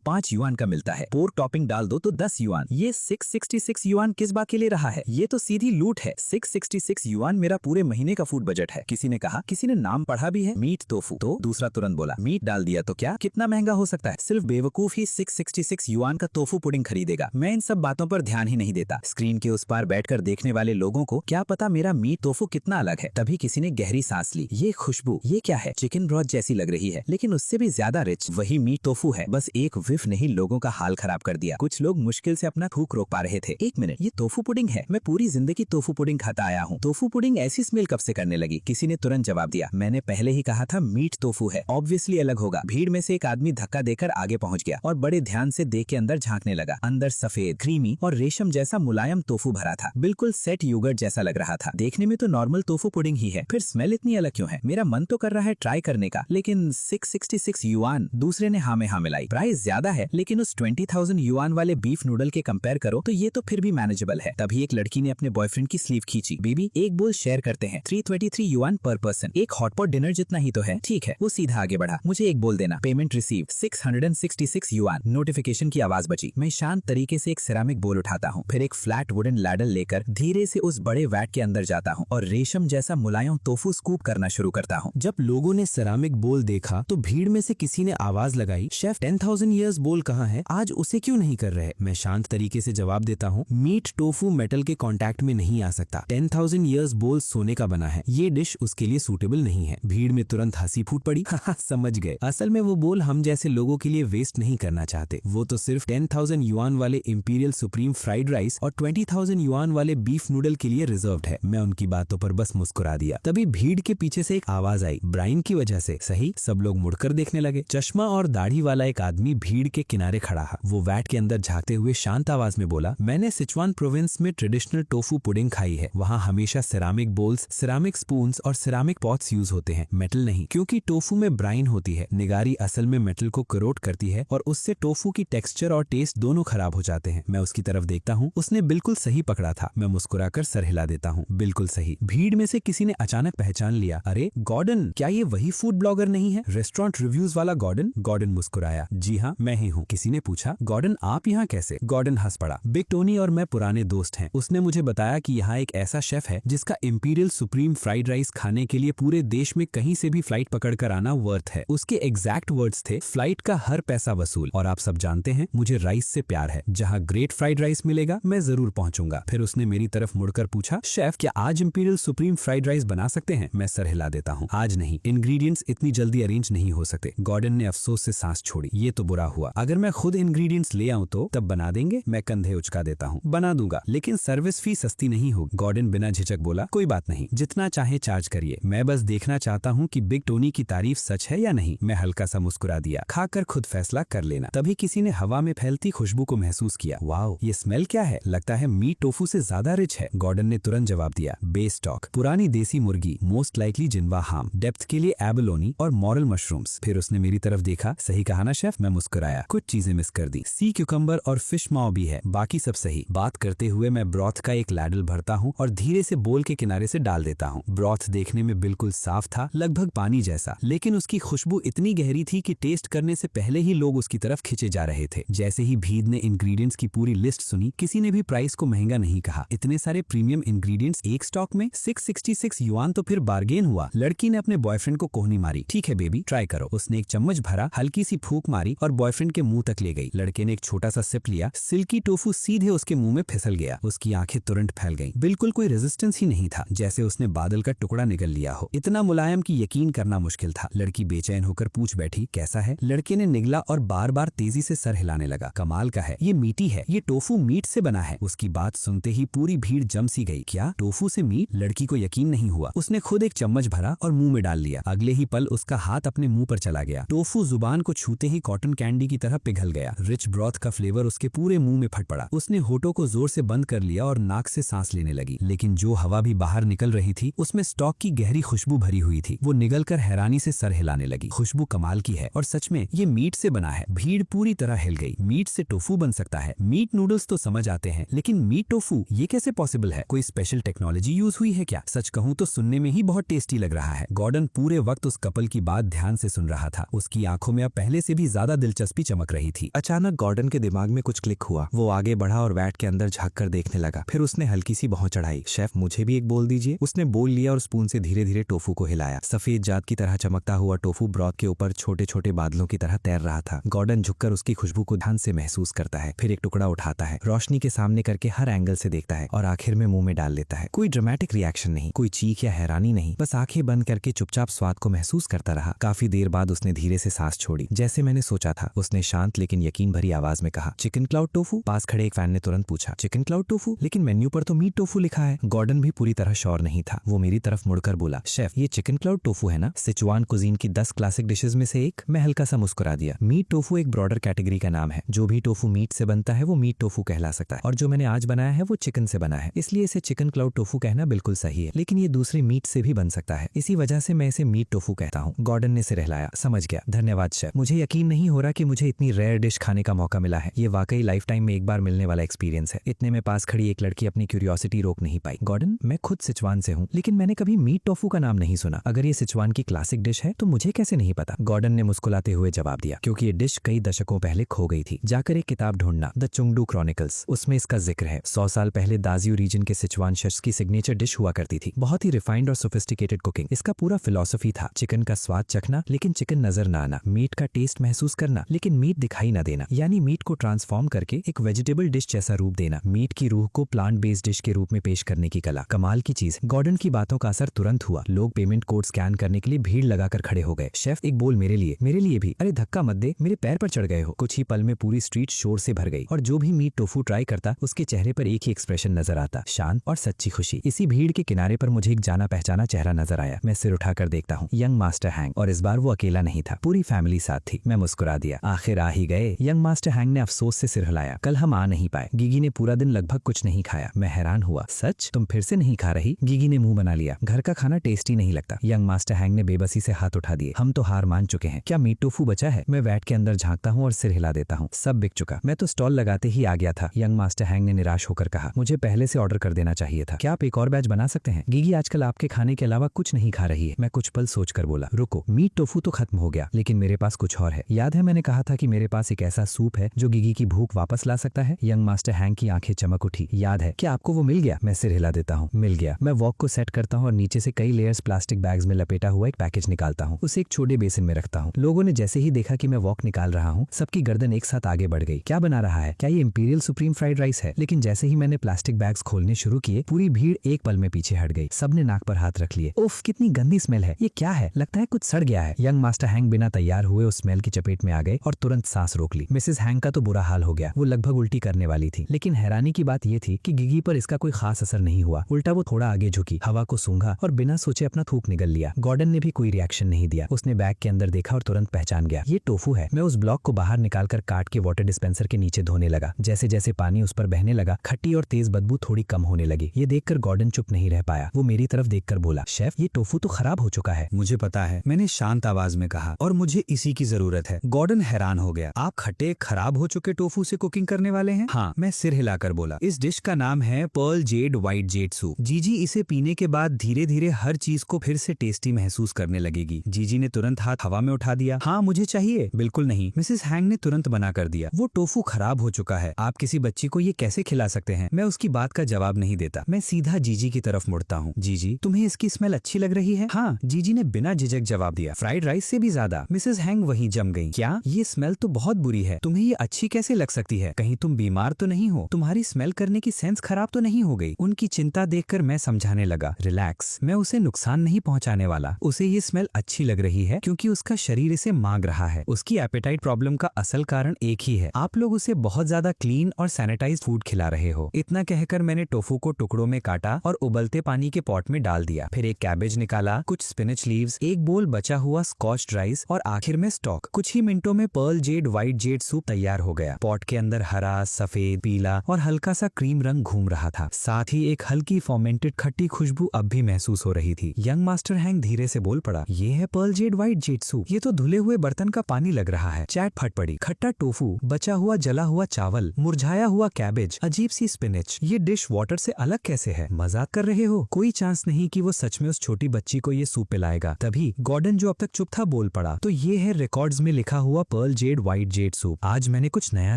5 युआन का मिलता है। पोर्क टॉपिंग डाल दो तो 10 युआन। ये 666 युआन किस बात के ले रहा है? ये तो सीधी लूट है। 666 युआन मेरा पूरे महीने का फूड बजट है। किसी ने कहा, किसी ने नाम पढ़ा भी है, मीट टोफू। तो दूसरा तुरंत बोला, मीट डाल दिया तो क्या, कितना महंगा हो सकता है? सिर्फ बेवकूफ ही 666 युआन का टोफू पुडिंग खरीदेगा। मैं इन सब बातों पर ध्यान ही नहीं देता। स्क्रीन के उस पार बैठकर देखने वाले लोगों को क्या पता मेरा मीट टोफू कितना अलग है। तभी किसी ने गहरी सांस ली। ये खुशबू, ये क्या है? चिकन ब्रॉथ जैसी लग रही है, लेकिन उससे भी ज्यादा रिच। वही मीट टोफू है, बस एक विफ ने ही लोगों का हाल खराब कर दिया। कुछ लोग मुश्किल से अपना थूक रोक पा रहे थे। 1 मिनट, ये टोफू पुडिंग है? मैं पूरी जिंदगी टोफू पुडिंग खाता आया हूँ। टोफू पुडिंग ऐसी स्मेल कब से करने लगी? किसी ने तुरंत जवाब दिया, मैंने पहले ही कहा था मीट टोफू है, ऑब्वियसली अलग होगा। भीड़ में से एक आदमी धक्का देकर आगे पहुंच गया और बड़े ध्यान से देख के अंदर झांकने लगा। अंदर सफेद, क्रीमी और रेशम जैसा मुलायम टोफू भरा था। बिल्कुल सेट योगर्ट जैसा लग रहा था। देखने में तो नॉर्मल टोफू पुडिंग ही है, फिर स्मेल इतनी अलग क्यों है? मेरा मन तो कर रहा है ट्राई करने का, लेकिन 666 युआन। दूसरे ने हाँ में हाँ मिलाई। प्राइस ज्यादा है, लेकिन उस 20,000 युआन वाले बीफ नूडल के कंपेयर करो तो ये तो फिर भी मैनेजेबल है। तभी एक लड़की ने अपने बॉयफ्रेंड की स्लीव खींची। बेबी, एक बोल शेयर करते हैं, 323 युआन पर पर्सन। एक हॉटपॉट डिनर जितना ही तो है। ठीक है, वो सीधा आगे बढ़ा, मुझे एक बोल देना। Payment receive 666 yuan. नोटिफिकेशन की आवाज बची। मैं शांत तरीके से एक सिरामिक बोल उठाता हूँ, फिर एक फ्लैट वुडन लैडर लेकर धीरे से उस बड़े वैट के अंदर जाता हूँ और रेशम जैसा मुलायम टोफू स्कूप करना शुरू करता हूँ। जब लोगों ने सेरामिक बोल देखा तो भीड़ में से किसी ने आवाज लगाई, शेफ 10,000 ईयर्स बोल कहाँ है? आज उसे क्यों नहीं कर रहे? मैं शांत तरीके से जवाब देता हूँ, मीट टोफू मेटल के कांटेक्ट में नहीं आ सकता। 10,000 ईयर्स बोल सोने का बना है, ये डिश उसके लिए सूटेबल नहीं है। भीड़ में तुरंत हंसी फूट पड़ी। समझ गए, असल में वो बोल हम जैसे लोगों के लिए वेस्ट नहीं करना चाहते। वो तो सिर्फ 10,000 युआन वाले इंपीरियल सुप्रीम फ्राइड राइस और 20,000 युआन वाले बीफ नूडल के लिए रिजर्व्ड है। मैं उनकी बातों पर बस मुस्कुरा दिया। तभी भीड़ के पीछे से एक आवाज आई, ब्राइन की वजह से। सही, सब लोग मुड़कर देखने लगे। चश्मा और दाढ़ी वाला एक आदमी भीड़ के किनारे खड़ा है। वो वैट के अंदर झांकते हुए शांत आवाज में बोला, मैंने सिचुआन प्रोविंस में ट्रेडिशनल टोफू पुडिंग खाई है। वहाँ हमेशा सिरामिक बोल्स, सिरामिक स्पून्स और सिरामिक पॉट्स यूज होते हैं, मेटल नहीं, क्योंकि टोफू में ब्राइन होती है। निगारी असल में मेटल को करोट करती है और उससे टोफू की टेक्सचर और टेस्ट दोनों खराब हो जाते हैं। मैं उसकी तरफ देखता हूँ, उसने बिल्कुल सही पकड़ा था। मैं मुस्कुराकर सर हिला देता हूँ, बिल्कुल सही। भीड़ में से किसी ने अचानक पहचान लिया, अरे गॉर्डन, क्या ये वही फूड ब्लॉगर नहीं है? रेस्टोरेंट रिव्यूज वाला गॉर्डन? गॉर्डन मुस्कुराया, जी हाँ, मैं ही हूँ। किसी ने पूछा, गॉर्डन आप यहाँ कैसे? गॉर्डन हंस पड़ा, बिग टोनी और मैं पुराने दोस्त हैं। उसने मुझे बताया कि यहाँ एक ऐसा शेफ है जिसका इंपीरियल सुप्रीम फ्राइड राइस खाने के लिए पूरे देश में कहीं से भी फ्लाइट पकड़कर आना वर्थ है। उसके एग्जैक्ट वर्ड्स थे, फ्लाइट का हर पैसा वसूल। और आप सब जानते हैं मुझे राइस से प्यार है, जहाँ ग्रेट फ्राइड राइस मिलेगा मैं जरूर पहुंचूंगा। फिर उसने मेरी तरफ मुड़कर पूछा, शेफ क्या आज इंपीरियल सुप्रीम फ्राइड राइस बना सकते हैं? मैं सर हिला देता हूँ, आज नहीं, इंग्रेडिएंट्स इतनी जल्दी अरेंज नहीं हो सकते। गॉर्डन ने अफसोस से सांस छोड़ी, ये तो बुरा हुआ। अगर मैं खुद इंग्रेडिएंट्स ले आऊं तो तब बना देंगे? मैं कंधे उचका देता हूँ, बना दूंगा, लेकिन सर्विस फी सस्ती नहीं होगी। गॉर्डन बिना झिझक बोला, कोई बात नहीं, जितना चाहे चार्ज करिए, मैं बस देखना चाहता हूँ कि बिग टोनी की तारीफ सच है या नहीं। मैं हल्का सा मुस्कुरा दिया, खाकर खुद फैसला कर लेना। तभी किसी ने हवा में फैलती खुशबू को महसूस किया, वाओ, ये स्मेल क्या है? लगता है मीट टोफू से ज्यादा रिच है। गॉर्डन ने तुरंत जवाब दिया, बेस स्टॉक, पुरानी देसी मुर्गी, मोस्ट लाइकली जिनवा हाम, डेप्थ के लिए एबलोनी और मॉरल मशरूम्स। फिर उसने मेरी तरफ देखा, सही कहा ना शेफ? मैं मुस्कुराया, कुछ चीजें मिस कर दी, सी क्यूकम्बर और फिश माओ भी है, बाकी सब सही। बात करते हुए मैं ब्रॉथ का एक लैडल भरता हूँ और धीरे से बोल के किनारे से डाल देता हूँ। ब्रॉथ देखने में बिल्कुल साफ था, लगभग पानी जैसा, लेकिन उसकी खुशबू इतनी गहरी थी कि टेस्ट करने से पहले ही लोग उसकी तरफ खिंचे जा रहे थे। जैसे ही भीड़ ने इंग्रेडिएंट्स की पूरी लिस्ट सुनी, किसी ने भी प्राइस को महंगा नहीं कहा। इतने सारे प्रीमियम इंग्रेडिएंट्स एक स्टॉक में? 666 युआन तो फिर बार्गेन हुआ। लड़की ने अपने बॉयफ्रेंड को कोहनी मारी, ठीक है बेबी, ट्राई करो। उसने एक चम्मच भरा, हल्की सी फूंक मारी और बॉयफ्रेंड के मुंह तक ले गई। लड़के ने एक छोटा सा सिप लिया, सिल्की टोफू सीधे उसके मुंह में फिसल गया। उसकी आंखें तुरंत फैल गईं। बिल्कुल कोई रेजिस्टेंस ही नहीं था, जैसे उसने बादल का टुकड़ा निगल लिया हो। इतना मुलायम कि यकीन करना मुश्किल था। लड़की बेचैन होकर पूछ बैठी, कैसा है? लड़के ने निगला और बार बार तेजी से सर हिलाने लगा, कमाल का है, ये मीठी है, ये टोफू मीट से बना है। उसकी बात सुनते ही पूरी भीड़ जम सी गई। क्या टोफू से मीट? लड़की को यकीन नहीं हुआ। उसने खुद एक चम्मच भरा और मुंह में डाल लिया। अगले ही पल उसका हाथ अपने मुंह पर चला गया। टोफू जुबान को छूते ही कॉटन कैंडी की तरह पिघल गया। रिच ब्रॉथ का फ्लेवर उसके पूरे मुंह में फट पड़ा। उसने होठों को जोर से बंद कर लिया और नाक से सांस लेने लगी, लेकिन जो हवा भी बाहर निकल रही थी उसमें स्टॉक की गहरी खुशबू भरी हुई थी। वो निगलकर हैरानी से सर हिलाने लगी। खुशबू कमाल की है और सच में ये मीट से बना है। भीड़ पूरी तरह हिल गई। मीट से टोफू बन सकता है? मीट नूडल्स तो समझ आते हैं, लेकिन मीट टोफू ये कैसे पॉसिबल है? कोई स्पेशल टेक्नोलॉजी यूज हुई है क्या? सच कहूँ तो सुनने में ही बहुत टेस्टी लग रहा है। गॉर्डन पूरे वक्त उस कपल की बात ध्यान से सुन रहा था। उसकी आंखों में अब पहले से भी ज्यादा दिलचस्पी चमक रही थी। अचानक गॉर्डन के दिमाग में कुछ क्लिक हुआ। वो आगे बढ़ा और वैट के अंदर झांक कर देखने लगा। फिर उसने हल्की सी भौं चढ़ाई, शेफ मुझे भी एक बोल दीजिए। उसने बोल लिया और स्पून से धीरे धीरे टोफू को हिलाया। सफेद जात की तरह चमकता हुआ टोफू ब्रॉथ के ऊपर छोटे छोटे बादलों की तरह तैर रहा था। गॉर्डन झुककर उसकी खुशबू को ध्यान से महसूस करता है, फिर एक टुकड़ा उठाता है, रोशनी के सामने करके हर एंगल से देखता है और आखिर में मुंह में डाल लेता है। कोई ड्रामेटिक रिएक्शन नहीं, कोई चीख या हैरानी नहीं, बस आंखें बंद करके चुपचाप स्वाद को महसूस करता रहा। काफी देर बाद उसने धीरे से सांस छोड़ी। जैसे मैंने सोचा था, उसने शांत लेकिन यकीन यकीन भरी आवाज में कहा, चिकन क्लाउड टोफू? पास खड़े एक फैन ने तुरंत पूछा, चिकन क्लाउड टोफू? लेकिन मेन्यू पर तो मीट टोफू लिखा है। गॉर्डन भी पूरी तरह श्योर नहीं था। वो मेरी तरफ मुड़कर बोला, शेफ ये चिकन क्लाउड टोफू है ना? सिचुआन कुजीन की 10 क्लासिक डिशेज में से एक। मैं हल्का सा मुस्कुरा दिया। मीट टोफू एक ब्रॉडर कैटेगरी का नाम है। जो भी टोफू मीट से बनता है वो मीट टोफू कहला सकता है, और जो मैंने आज बनाया है वो चिकन से बना है, इसलिए इसे चिकन क्लाउड टोफू कहना बिल्कुल सही है। लेकिन ये दूसरे मीट से भी बन सकता है, इसी वजह से मैं इसे मीट टोफू कहता हूँ। गॉर्डन ने सिर हिलाया। समझ गया, धन्यवाद शेफ। मुझे यकीन नहीं हो रहा कि मुझे इतनी रेयर डिश खाने का मौका मिला है। ये वाकई लाइफ टाइम में एक बार मिलने वाला एक्सपीरियंस है। इतने में पास खड़ी एक लड़की अपनी क्यूरियोसिटी रोक नहीं पाई। गॉर्डन, मैं खुद सिचुआन से हूँ, लेकिन मैंने कभी मीट टोफू का नाम नहीं सुना। अगर ये सिचुआन की क्लासिक डिश है तो मुझे कैसे नहीं पता? गॉर्डन ने मुस्कुराते हुए जवाब दिया, क्योंकि ये डिश कई दशकों पहले खो गई थी। जाकर एक किताब ढूंढना, द चुंगडू क्रॉनिकल्स, उसमें इसका जिक्र है। 100 साल पहले दाजियो रीजन के सिचुआन शेफ्स की सिग्नेचर डिश हुआ करती थी। बहुत ही रिफाइंड और सोफिस्टिकेटेड कुकिंग। इसका पूरा फिलॉसफी था चिकन का स्वाद चखना लेकिन चिकन नजर ना आना, मीट का टेस्ट महसूस करना लेकिन मीट दिखाई ना देना, यानी मीट को ट्रांसफॉर्म करके एक वेजिटेबल डिश जैसा रूप देना, मीट की रूह को प्लांट बेस्ड डिश के रूप में पेश करने की कला। कमाल की चीज, गॉर्डन की बातों का असर तुरंत हुआ। लोग पेमेंट कोड स्कैन करने के लिए भीड़ लगाकर खड़े हो गए। शेफ एक बोल मेरे लिए भी। अरे धक्का मत दे, मेरे पैर पर चढ़ गए हो। कुछ ही पल में पूरी स्ट्रीट शोर से भर गई, और जो भी मीट टोफू ट्राई करता उसके चेहरे पर एक ही एक्सप्रेशन नजर आता, शांत और सच्ची खुशी। इसी भीड़ के किनारे पर मुझे एक जाना पहचाना चेहरा नजर आया। मैं सिर उठाकर देखता हूँ, यंग मास्टर हैंग। और इस बार वो अकेला नहीं था, पूरी फैमिली साथ थी। मैं मुस्कुरा दिया, आखिर आ ही गए। यंग मास्टर हैंग ने अफसोस से सिर हिलाया, कल हम आ नहीं पाए। गीगी ने पूरा दिन लगभग कुछ नहीं खाया। मैं हैरान हुआ, सच? तुम फिर से नहीं खा रही? गीगी ने मुंह बना लिया, घर का खाना टेस्टी नहीं लगता। यंग मास्टर हैंग ने बेबसी से हाथ उठा दिए, हम तो हार मान चुके हैं। क्या मीट टोफू बचा है? मैं वैट के अंदर झांकता हूँ और सिर हिला देता हूँ, सब बिक चुका। मैं तो स्टॉल लगाते ही आ गया था। यंग मास्टर हैंग ने निराश होकर कहा, मुझे पहले से ऑर्डर कर देना चाहिए था। क्या आप एक और बैच बना सकते हैं? गीगी आजकल आपके खाने के अलावा कुछ नहीं खा रही है। मैं कुछ पल सोचकर बोला, रुको, मीट टोफू तो खत्म हो गया, लेकिन मेरे पास कुछ और है। याद है मैंने कहा था कि मेरे पास एक ऐसा सूप है जो गीगी की भूख वापस ला सकता है? यंग मास्टर हैंग की आंखें चमक उठी। याद है? क्या आपको वो मिल गया? मैं सिर हिला देता हूँ, मिल गया। मैं वॉक को सेट करता हूँ और नीचे से कई लेयर्स प्लास्टिक बैग्स में लपेटा हुआ एक पैकेज निकालता हूँ। उसे एक छोटे बेसिन में रखता हूँ। लोगों ने जैसे ही देखा कि मैं वॉक निकाल रहा हूँ, सबकी गर्दन एक साथ आगे बढ़ गई। क्या बना रहा है? क्या ये इंपीरियल सुप्रीम फ्राइड राइस है? लेकिन जैसे ही मैंने प्लास्टिक बैग्स खोलने शुरू किए, पूरी भीड़ एक पल में पीछे हट गई। सबने नाक पर हाथ रख लिए। उफ, कितनी गंदी स्मेल है। ये क्या है? लगता है कुछ सड़ गया है। यंग मास्टर हैंग बिना तैयार हुए उस स्मेल की चपेट में आ गए और तुरंत सांस रोक ली। मिसेस हैंग का तो बुरा हाल हो गया, वो लगभग उल्टी करने वाली थी। लेकिन हैरानी की बात ये थी कि गिगी पर इसका कोई खास असर नहीं हुआ। उल्टा वो थोड़ा आगे झुकी, हवा को सूंघा और बिना सोचे अपना थूक निगल लिया। गॉर्डन ने भी कोई रिएक्शन नहीं दिया। उसने बैग के अंदर देखा और तुरंत पहचान गया, ये टोफू है। मैं उस ब्लॉक को बाहर निकालकर काट के वाटर डिस्पेंसर के नीचे धोने लगा। जैसे जैसे पानी उस पर बहने लगा, खट्टी और तेज बदबू थोड़ी कम होने लगी। ये देखकर गॉर्डन चुप नहीं रह पाया। वो मेरी तरफ देखकर बोला, शेफ ये टोफू तो खराब हो चुका है। मुझे पता है, मैंने शांत आवाज में कहा, और मुझे इसी की जरूरत है। गॉर्डन हैरान हो गया, आप खट्टे खराब हो चुके टोफू से कुकिंग करने वाले हैं? हाँ, मैं सिर हिलाकर बोला। इस डिश का नाम है pearl jade white jade soup. जीजी इसे पीने के बाद धीरे धीरे हर चीज को फिर से टेस्टी महसूस करने लगेगी। जीजी ने तुरंत हाथ हवा में उठा दिया। हाँ मुझे चाहिए। बिल्कुल नहीं, मिसेस हैंग ने तुरंत मना कर दिया। वो टोफू खराब हो चुका है, आप किसी बच्ची को ये कैसे खिला सकते हैं? मैं उसकी बात का जवाब नहीं देता। मैं सीधा जीजी की तरफ मुड़ता हूँ। जीजी, तुम्हें इसकी स्मेल अच्छी लग रही है? हाँ, जीजी ने बिना झिझक जवाब दिया, फ्राइड राइस से भी ज्यादा। मिसेस हैंग वहीं जम गई। क्या? ये स्मेल तो बहुत बुरी है, तुम्हें ये अच्छी कैसे लग सकती है? कहीं तुम बीमार तो नहीं हो? तुम्हारी स्मेल करने की सेंस खराब तो नहीं हो गई? उनकी चिंता देखकर मैं समझाने लगा, रिलैक्स, मैं उसे नुकसान नहीं पहुंचाने वाला। उसे ये स्मेल अच्छी लग रही है क्योंकि उसका शरीर इसे मांग रहा है। उसकी एपेटाइट प्रॉब्लम का असल कारण एक ही है, आप लोग उसे बहुत ज्यादा क्लीन और सैनिटाइज्ड फूड खिला रहे हो। इतना कहकर मैंने टोफू को टुकड़ों में काटा और उबलते पानी के पॉट में डाल दिया। फिर एक कैबेज निकाला, कुछ स्पिनच लीव्स, एक बोल बचा हुआ स्कॉच्ड राइस और आखिर में स्टॉक। कुछ ही मिनटों में pearl jade white jade soup तैयार हो गया। पॉट के अंदर हरा, सफेद, पीला और हल्का सा क्रीम रंग घूम रहा था। साथ ही एक हल्की फर्मेंटेड खट्टी खुशबू अब भी महसूस हो रही थी। यंग मास्टर हैंग धीरे से बोल पड़ा, ये है pearl jade white jade soup. ये तो धुले हुए बर्तन का पानी लग रहा है। चैट फट पड़ी। खट्टा टोफू, बचा हुआ जला हुआ चावल, मुरझाया हुआ कैबेज, अजीब सी स्पिनच। ये डिश वाटर से अलग कैसे है? मजाक कर रहे हो? कोई चांस नहीं कि वो सच में उस छोटी बच्ची को ये सूप पिलाएगा। तभी गॉर्डन जो अब तक चुप था बोल पड़ा, तो ये है रिकॉर्ड्स में लिखा हुआ pearl jade white jade soup. आज मैंने कुछ नया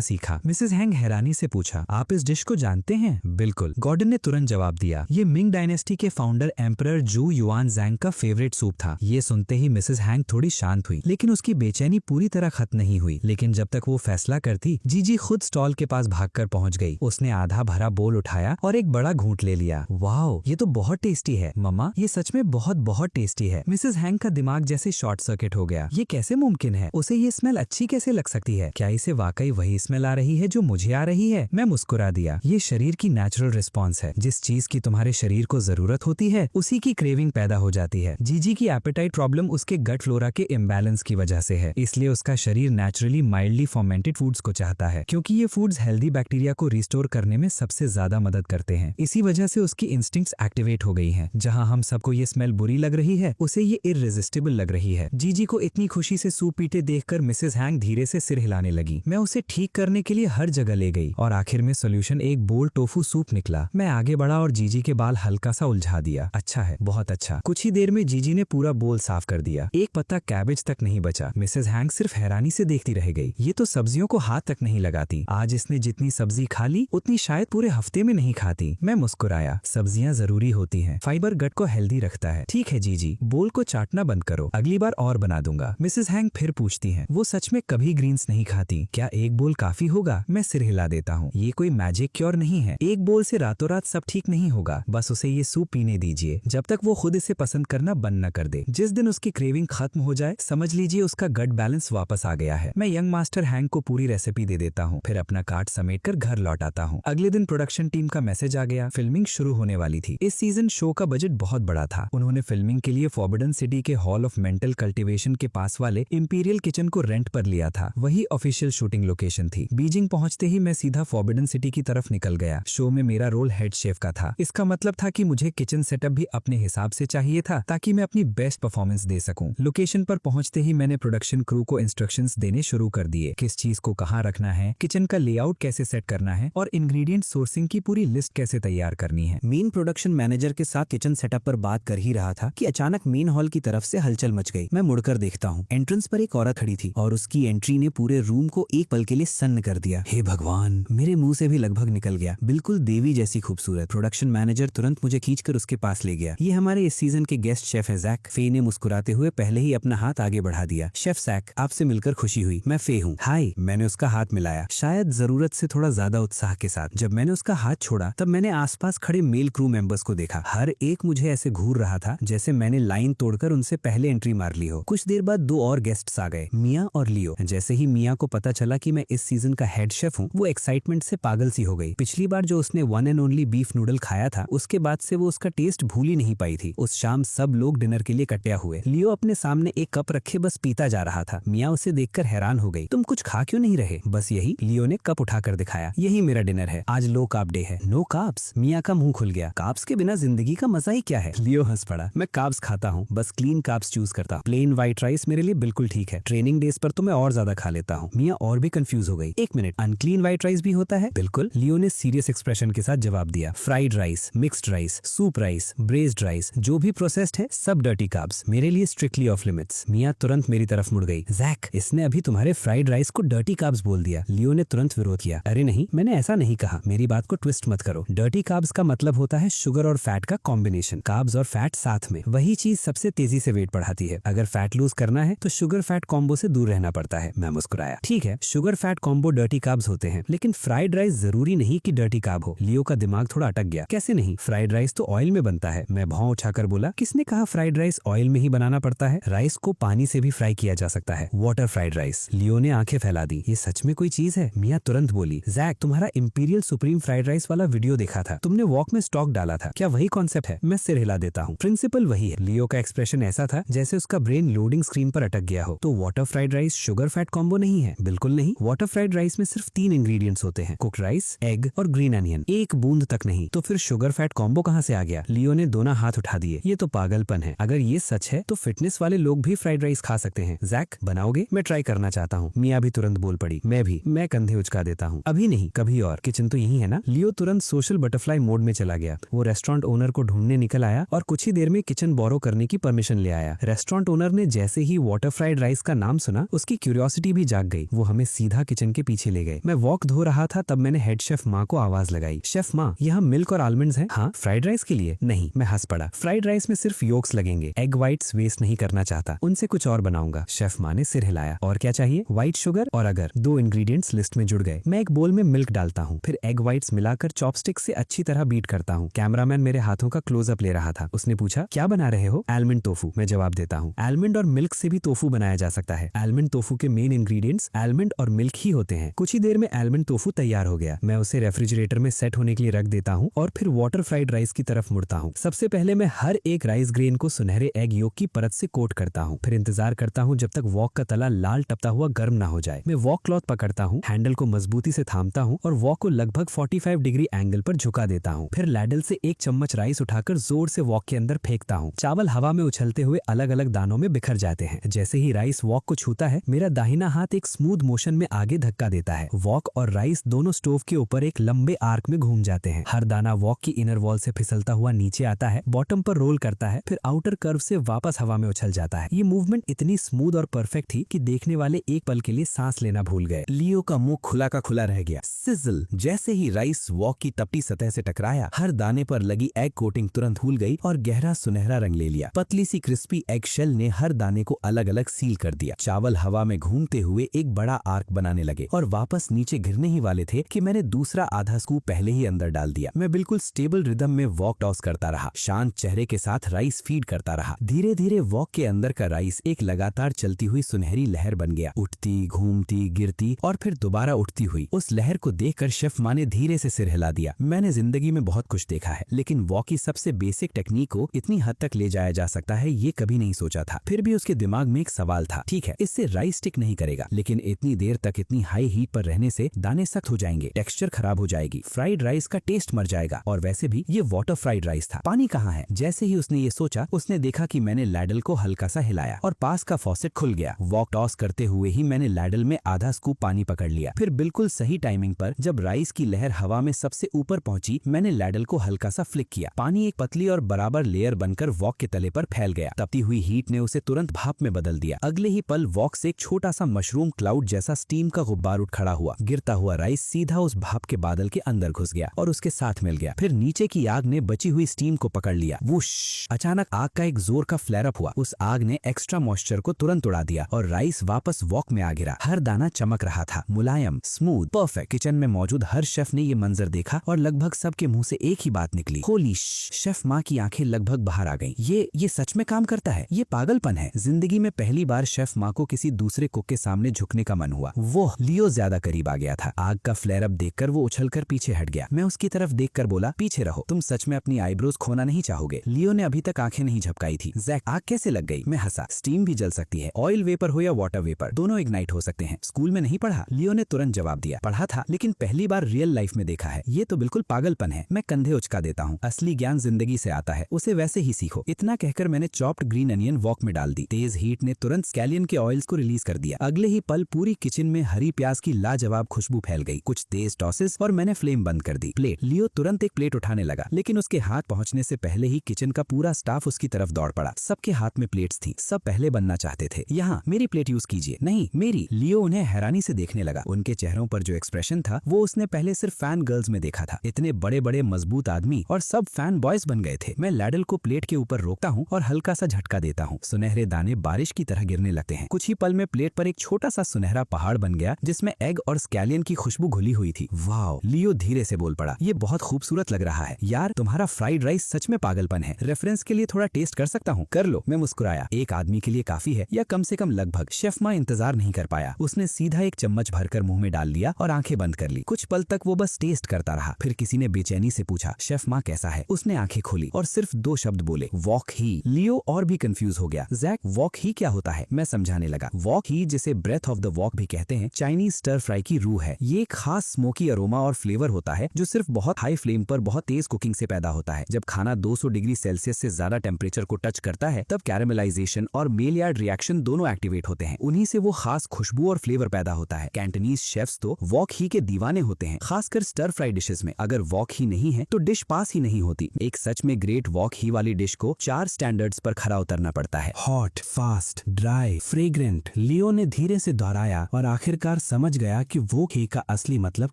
सीखा। मिसेस हैंग हैरानी से पूछा, आप इस डिश को जानते हैं? बिल्कुल, गॉर्डन ने तुरंत जवाब दिया। ये मिंग डायनेस्टी के फाउंडर एम्परर जू युआन ज़ैंग का फेवरेट सूप था। ये सुनते ही मिसेस हैंग थोड़ी शांत हुई, लेकिन उसकी बेचैनी पूरी तरह खत्म नहीं हुई। लेकिन जब तक वो फैसला करती, जीजी खुद स्टॉल के पास भागकर पहुंच गई। उसने आधा भरा बोल उठाया और एक बड़ा घूंट ले लिया। वाओ, ये तो बहुत टेस्टी है मम्मा, ये सच में बहुत बहुत टेस्टी है। मिसेस हैंग का दिमाग जैसे शॉर्ट सर्किट हो गया। ये कैसे मुमकिन है? उसे ये स्मेल अच्छी कैसे लग सकती है? क्या इसे वाकई वही स्मेल आ रही है जो मुझे आ रही है? मैं मुस्कुरा दिया। ये शरीर की नेचुरल रिस्पॉन्स है। जिस चीज की तुम्हारे शरीर को जरूरत होती है उसी की क्रेविंग पैदा हो जाती है। जीजी की एपेटाइट प्रॉब्लम उसके गट फ्लोरा के इम्बैलेंस की वजह से है, इसलिए उसका शरीर नेचुरली माइल्डली फर्मेंटेड फूड्स को चाहता है, क्योंकि ये फूड्स हेल्दी बैक्टीरिया को रिस्टोर करने में सबसे ज्यादा मदद करते हैं। इसी वजह से उसकी इंस्टिंक्ट्स एक्टिवेट हो गई हैं। जहां हम सबको ये स्मेल बुरी लग रही है, उसे ये इररेजिस्टिबल लग रही है। जीजी को इतनी खुशी से सूप पीते देखकर मिसेस हैंग धीरे से सिर हिलाने लगी। मैं उसे ठीक करने के लिए हर जगह ले गई और आखिर में सोल्यूशन एक बोल टोफू सूप निकला। मैं आगे बढ़ा और जीजी के बाल हल्का सा उलझा दिया। अच्छा है, बहुत अच्छा। कुछ ही देर में जीजी ने पूरा बोल साफ कर दिया। एक पत्ता कैबेज तक नहीं बचा। मिसेस हैंग सिर्फ हैरानी से देखती रह गई। ये तो सब्जियों को हाथ तक नहीं लगाती। आज इसने जितनी सब्जी खा ली उतनी शायद पूरे हफ्ते में नहीं खाती। मैं मुस्कुराया। सब्जियां जरूरी होती हैं, फाइबर गट को हेल्दी रखता है। ठीक है जीजी, बोल को चाटना बंद करो, अगली बार और बना दूंगा। मिसेस हैंग फिर पूछती हैं, वो सच में कभी ग्रीन्स नहीं खाती, क्या एक बोल काफी होगा? मैं सिर हिला देता हूँ। ये कोई मैजिक क्योर नहीं है। एक बोल से रातों रात सब ठीक नहीं होगा, बस उसे ये सूप पीने दीजिए जब तक वो खुद इसे पसंद करना बंद न कर दे। जिस दिन उसकी क्रेविंग खत्म हो जाए समझ लीजिए उसका गट बैलेंस वापस आ गया है। मैं यंग मास्टर हैंग को पूरी रेसिपी दे देता हूँ, फिर अपना कार्ट समेट कर घर लौट आता हूँ। अगले दिन प्रोडक्शन टीम का मैसेज आ गया, फिल्मिंग शुरू होने वाली थी। इस सीजन शो का बजट बहुत बड़ा था। उन्होंने फिल्मिंग के लिए फॉरबिडन सिटी के हॉल ऑफ मेंटल कल्टिवेशन के पास वाले इंपीरियल किचन को रेंट पर लिया था। वही ऑफिशियल शूटिंग लोकेशन थी। बीजिंग पहुंचते ही मैं सीधा फॉरबिडन सिटी की तरफ निकल गया। शो में मेरा रोल हेड शेफ का था। इसका मतलब था कि मुझे किचन सेटअप भी अपने हिसाब से चाहिए था ताकि मैं अपनी बेस्ट परफॉर्मेंस दे सकूं। लोकेशन पर पहुंचते ही मैंने प्रोडक्शन क्रू को इंस्ट्रक्शंस देने शुरू कर दिए, किस चीज को कहाँ रखना है, किचन का लेआउट कैसे सेट करना है और इंग्रेडिएंट सोर्सिंग की पूरी लिस्ट कैसे तैयार करनी है। मेन प्रोडक्शन मैनेजर के साथ किचन सेटअप पर बात कर ही रहा था कि अचानक मेन हॉल की तरफ से हलचल मच गई। मैं मुड़कर देखता हूँ, एंट्रेंस पर एक औरत खड़ी थी और उसकी एंट्री ने पूरे रूम को एक पल के लिए सन्न कर दिया। हे भगवान, मेरे मुंह से भी लगभग निकल गया। बिल्कुल देवी जैसी खूबसूरत। प्रोडक्शन मैनेजर तुरंत मुझे खींचकर उसके पास ले गया। ये हमारे इस सीजन के गेस्ट शेफ है जैक। फे ने मुस्कुराते हुए पहले ही अपना हाथ आगे बढ़ा दिया। शेफ जैक, आपसे मिलकर खुशी हुई। मैं फे हूँ। हाय। मैंने उसका हाथ मिलाया, शायद जरूरत से थोड़ा ज्यादा उत्साह के साथ। जब मैंने उसका हाथ छोड़ा तब मैंने आसपास खड़े मेल क्रू मेंबर्स को देखा। हर एक मुझे ऐसे घूर रहा था जैसे मैंने लाइन तोड़कर उनसे पहले एंट्री मार ली हो। कुछ देर बाद दो और गेस्ट्स आ गए, मिया और लियो। जैसे ही मिया को पता चला कि मैं इस सीजन का हेड शेफ हूँ, वो एक्साइटमेंट से पागल सी हो गई। पिछली बार जो उसने one and only beef noodle खाया था, उसके बाद से वो उसका टेस्ट भूल ही नहीं पाई थी। उस शाम सब लोग डिनर के लिए इकट्ठा हुए। लियो अपने सामने एक कप रखे बस पीता जा रहा था। मिया उसे देखकर हैरान हो गई। तुम कुछ खा क्यों नहीं रहे? बस यही, लियो ने कप उठाकर दिखाया। यही मेरा डिनर है, आज लो कार्ब डे है। No carbs? मिया का मुंह खुल गया। कार्ब्स के बिना जिंदगी का मजा ही क्या है? लियो हंस पड़ा। मैं कार्ब्स खाता हूँ, बस क्लीन कार्ब्स चूज करता हूँ। प्लेन व्हाइट राइस मेरे लिए बिल्कुल ठीक है। ट्रेनिंग डेज पर तो मैं और ज्यादा खा लेता हूँ। मिया और भी कंफ्यूज हो गई। एक मिनट, अनक्लीन व्हाइट राइस भी होता है? बिल्कुल, लियो ने सीरियस एक्सप्रेशन के साथ जवाब दिया। Fried rice, mixed rice, soup rice, braised rice, जो भी प्रोसेस्ड है सब डर्टी कार्ब्स, मेरे लिए स्ट्रिक्टली ऑफ लिमिट्स। मिया तुरंत मेरी तरफ मुड़ गई। जैक, इसने अभी तुम्हारे फ्राइड राइस को डर्टी कार्ब्स बोल दिया। लियो ने तुरंत विरोध किया। अरे नहीं, मैंने ऐसा नहीं कहा। मेरी बात को ट्विस्ट मत करो। डर्टी कार्ब्स का मतलब होता है शुगर और फैट का कॉम्बिनेशन। कार्ब्स और फैट साथ में, वही चीज सबसे तेजी से वेट बढ़ाती है। अगर फैट लूज करना है तो शुगर फैट कॉम्बो से दूर रहना पड़ता है। मैं मुस्कुराया। ठीक है, sugar fat combo dirty carbs होते हैं, लेकिन फ्राइड राइस जरूरी नहीं कि डर्टी कार्ब हो। लियो का दिमाग थोड़ा अटक गया। कैसे नहीं? फ्राइड राइस तो ऑयल में बनता है। मैं भौं उठाकर बोला, किसने कहा फ्राइड राइस ऑयल में ही बनाना पड़ता है? राइस को पानी से भी फ्राई किया जा सकता है, वाटर फ्राइड राइस। लियो ने आंखें फैला दी। ये सच में कोई चीज है? मिया तुरंत बोली, जैक, तुम्हारा इंपीरियल सुप्रीम फ्राइड राइस वाला वीडियो देखा था, तुमने वॉक में स्टॉक डाला था, क्या वही कॉन्सेप्ट है? मैं सिर हिला देता हूँ। प्रिंसिपल वही है। लियो का एक्सप्रेशन ऐसा था जैसे उसका ब्रेन लोडिंग स्क्रीन पर अटक गया हो। तो water fried rice sugar fat combo नहीं है? बिल्कुल नहीं। वाटर फ्राइड राइस में सिर्फ 3 इंग्रेडिएंट्स होते हैं, कुक्ड राइस, एग और ग्रीन अनियन। एक बूंद तक नहीं। तो फिर शुगर फैट कॉम्बो कहाँ से आ गया? लियो ने दोनों हाथ उठा दिए। ये तो पागलपन है। अगर ये सच है तो फिटनेस वाले लोग भी फ्राइड राइस खा सकते हैं। जैक, बनाओगे? मैं ट्राई करना चाहता हूँ। मिया भी तुरंत बोल पड़ी। मैं भी। मैं कंधे उचका देता हूँ। अभी नहीं, कभी और। किचन तो यही है ना? लियो तुरंत सोशल बटरफ्लाई मोड में चला गया। वो रेस्टोरेंट ओनर को ढूंढने निकल आया और कुछ ही देर में किचन बोरो करने की परमिशन ले आया। रेस्टोरेंट ओनर ने जैसे ही वाटर फ्राइड राइस का नाम सुना, उसकी क्यूरियोसिटी भी जाग गई। वो हमें सीधा किचन के पीछे ले गए। मैं वॉक धो रहा था तब मैंने हेड शेफ माँ को आवाज लगाई। शेफ माँ, यहाँ मिल्क और आलमंड्स हैं? हाँ, फ्राइड राइस के लिए? नहीं। मैं हंस पड़ा। फ्राइड राइस में सिर्फ योक्स लगेंगे, एग व्हाइट्स वेस्ट नहीं करना चाहता, उनसे कुछ और बनाऊंगा। शेफ माँ ने सिर हिलाया। और क्या चाहिए? व्हाइट शुगर और अगर। 2 इंग्रेडिएंट्स लिस्ट में जुड़ गए। मैं एक बोल में मिल्क डालता हूँ, फिर एग व्हाइट्स मिलाकर चॉपस्टिक से अच्छी तरह बीट करता हूँ। कैमरामैन मेरे हाथों का क्लोजअप ले रहा था। उसने पूछा, क्या बना रहे हो? Almond tofu. मैं जवाब देता हूँ। आलमंड और मिल्क से भी टोफू बनाया जा सकता है। आलमंड टोफू के मेन इंग्रेडिएंट्स आलमंड और मिल्क ही होते हैं। कुछ ही देर में आलमंड टोफू तैयार हो गया। मैं उसे रेफ्रिजरेटर में सेट होने के लिए रख देता हूँ और फिर वाटर फ्राइड राइस की तरफ मुड़ता हूँ। सबसे पहले मैं हर एक राइस ग्रेन को सुनहरे एग योक की परत से कोट करता हूँ। फिर इंतजार करता हूँ जब तक वॉक का तला लाल टपता हुआ गर्म ना हो जाए। मैं वॉक क्लॉथ पकड़ता हूँ, हैंडल को मजबूती से थामता हूँ और वॉक को लगभग 45 डिग्री एंगल पर झुका देता हूँ। फिर लैडल से एक चम्मच राइस उठाकर जोर से वॉक के अंदर फेंकता हूँ। चावल हवा में उछलते हुए अलग अलग दानों में बिखर जाते हैं। जैसे ही राइस वॉक को छूता है, मेरा दाहिना हाथ एक स्मूथ मोशन में आगे धक्का देता है। वॉक और राइस दोनों स्टोव के ऊपर एक लंबे आर्क में घूम जाते हैं। हर दाना वॉक की इनर वॉल से फिसलता हुआ नीचे आता है, बॉटम पर रोल करता है, फिर आउटर कर्व से वापस हवा में उछल जाता है। ये मूवमेंट इतनी स्मूथ और परफेक्ट थी कि देखने वाले एक पल के लिए सांस लेना भूल गए। लियो का मुंह खुला का खुला रह गया। सिजल। जैसे ही राइस वॉक की तपती सतह से टकराया, हर दाने पर लगी एग कोटिंग तुरंत धुल गई और गहरा सुनहरा रंग ले लिया। पतली सी क्रिस्पी एग शेल ने हर दाने को अलग अलग सील कर दिया। चावल हवा में घूमते हुए एक बड़ा आर्क बनाने लगे और वापस नीचे गिरने ही वाले थे कि मैंने दूसरा आधा स्कूप पहले ही अंदर डाल दिया। मैं बिल्कुल स्टेबल रिदम में वॉक टॉस करता रहा, शांत चेहरे के साथ राइस फीड करता रहा। धीरे धीरे वॉक के अंदर का राइस एक लगातार चलती हुई सुनहरी लहर बन गया, उठती, घूमती, गिरती और फिर दोबारा उठती हुई। उस लहर को देखकर शेफ माँ ने धीरे से सिर हिला दिया। मैंने जिंदगी में बहुत कुछ देखा है, लेकिन वॉक की सबसे बेसिक टेक्निक को इतनी हद तक ले जाया जा सकता है ये कभी नहीं सोचा था। फिर भी उसके दिमाग में एक सवाल था, ठीक है इससे राइस स्टिक नहीं करेगा, लेकिन इतनी देर तक इतनी हाई हीट पर रहने से दाने सख्त हो जाएंगे, टेक्सचर खराब हो जाएगी, फ्राइड राइस का टेस्ट मर जाएगा। और वैसे भी ये वाटर फ्राइड राइस था, पानी कहाँ है? जैसे ही उसने ये सोचा, उसने देखा कि मैंने लैडल को हल्का सा हिलाया और पास का फॉसेट खुल गया। वॉक टॉस करते हुए ही मैंने लैडल में आधा स्कूप पानी पकड़ लिया। फिर बिल्कुल सही टाइमिंग पर जब राइस की लहर हवा में सबसे ऊपर पहुंची, मैंने लैडल को हल्का सा फ्लिक किया। पानी एक पतली और बराबर लेयर बनकर वॉक के तले पर फैल गया। तपती हुई हीट ने उसे तुरंत भाप में बदल दिया। अगले ही पल वॉक से एक छोटा सा मशरूम क्लाउड जैसा स्टीम का गुब्बार उठ खड़ा हुआ। गिरता हुआ राइस सीधा उस भाप के बादल के अंदर घुस गया और उसके साथ मिल गया। फिर नीचे की आग ने बची हुई स्टीम को पकड़ लिया। वुश! अचानक आग का एक जोर का फ्लेयर अप हुआ। उस आग ने एक्स्ट्रा मॉइस्चर को तुरंत उड़ा दिया और राइस वापस वॉक में आ गिरा। हर दाना चमक रहा था, मुलायम, स्मूथ, परफेक्ट। किचन में मौजूद हर शेफ ने ये मंजर देखा और लगभग सबके मुंह से एक ही बात निकली, होली! शेफ माँ की आंखें लगभग बाहर आ गईं। ये सच में काम करता है, ये पागलपन है। जिंदगी में पहली बार शेफ माँ को किसी दूसरे कुक के सामने झुकने का मन हुआ। वो लियो ज्यादा करीब आ गया था। आग का फ्लेयर अप देखकर वो उछलकर पीछे हट गया। मैं उसकी तरफ देखकर बोला, पीछे रहो, तुम सच में अपनी आईब्रोज खोना नहीं चाहोगे। लियो ने अभी तक आंखें नहीं झपकाई थी। जैक, आग कैसे लग गई? मैं हंसा। स्टीम भी जल सकती है, ऑयल वेपर हो या वाटर वेपर, दोनों इग्नाइट हो सकते हैं। स्कूल में नहीं पढ़ा? लियो ने तुरंत जवाब दिया। पढ़ा था, लेकिन पहली बार रियल लाइफ में देखा है। ये तो बिल्कुल पागलपन है। मैं कंधे उचका देता हूँ। असली ज्ञान जिंदगी से आता है, उसे वैसे ही सीखो। इतना कहकर मैंने चॉप्ड ग्रीन अनियन वॉक में डाल दी। तेज हीट ने तुरंत स्कैलियन के ऑयल्स को रिलीज कर दिया। अगले ही पल पूरी किचन में हरी प्याज की लाजवाब खुशबू फैल गई। कुछ तेज टॉसेस और मैंने फ्लेम बंद कर दी। प्लेट। लियो तुरंत एक प्लेट उठाने लगा, लेकिन उसके हाथ पहुंचने से पहले ही किचन का पूरा स्टाफ उसकी तरफ दौड़ पड़ा। सबके हाथ में प्लेट्स थी, सब पहले बनना चाहते थे। यहाँ मेरी प्लेट यूज कीजिए। नहीं, मेरी। लियो उन्हें हैरानी से देखने लगा। उनके चेहरों पर जो एक्सप्रेशन था वो उसने पहले सिर्फ फैन गर्ल्स में देखा था। इतने बड़े बड़े मजबूत आदमी और सब फैन बॉयज बन गए थे। मैं लैडल को प्लेट के ऊपर रोकता हूँ और हल्का सा झटका देता हूँ। सुनहरे दाने बारिश की तरह गिरने लगते हैं। कुछ ही पल में प्लेट पर एक छोटा सा सुनहरा पहाड़ बन गया जिसमें एग और स्कैलियन की खुशबू घुली हुई थी। वाह! लियो धीरे से बोल पड़ा, ये बहुत खूबसूरत लग रहा है। यार, तुम्हारा फ्राइड राइस सच में पागलपन है। रेफरेंस के लिए थोड़ा टेस्ट कर सकता हूँ? कर लो। मैं मुस्कुराया। एक आदमी के लिए काफी है, या कम से कम लगभग। शेफ माँ इंतजार नहीं कर पाया। उसने सीधा एक चम्मच भरकर मुंह में डाल लिया और आंखें बंद कर ली। कुछ पल तक वो बस टेस्ट करता रहा। फिर किसी ने बेचैनी से पूछा, शेफ माँ कैसा है? उसने आंखें खोली और सिर्फ 2 शब्द बोले, वॉक ही। लियो और भी कंफ्यूज हो गया। जैक, वॉक ही क्या होता है? मैं समझाने लगा। वॉक ही, जिसे ब्रेथ ऑफ द वॉक भी कहते हैं, चाइनीज स्टर फ्राई की रूह है। ये एक खास स्मोकी अरोमा और फ्लेवर होता है जो सिर्फ बहुत हाई फ्लेम पर बहुत तेज कुकिंग से पैदा होता है। जब खाना 200 डिग्री सेल्सियस से ज्यादा टेम्परेचर को टच करता है, तब कैरेमलाइजेशन और मेलियार्ड रिएक्शन दोनों एक्टिवेट होते हैं। उन्हीं से वो खास खुशबू और फ्लेवर पैदा होता है। कैंटनीज शेफ्स तो वॉक ही के दीवाने होते हैं, खासकर स्टर फ्राई डिशेस में। अगर वॉक ही नहीं है तो डिश पास ही नहीं होती। एक सच में ग्रेट वॉक ही वाली डिश को 4 स्टैंडर्ड्स पर खरा उतरना पड़ता है। Hot, fast, dry, fragrant. Leo ने धीरे से दोहराया और आखिरकार समझ गया कि वॉक ही का असली मतलब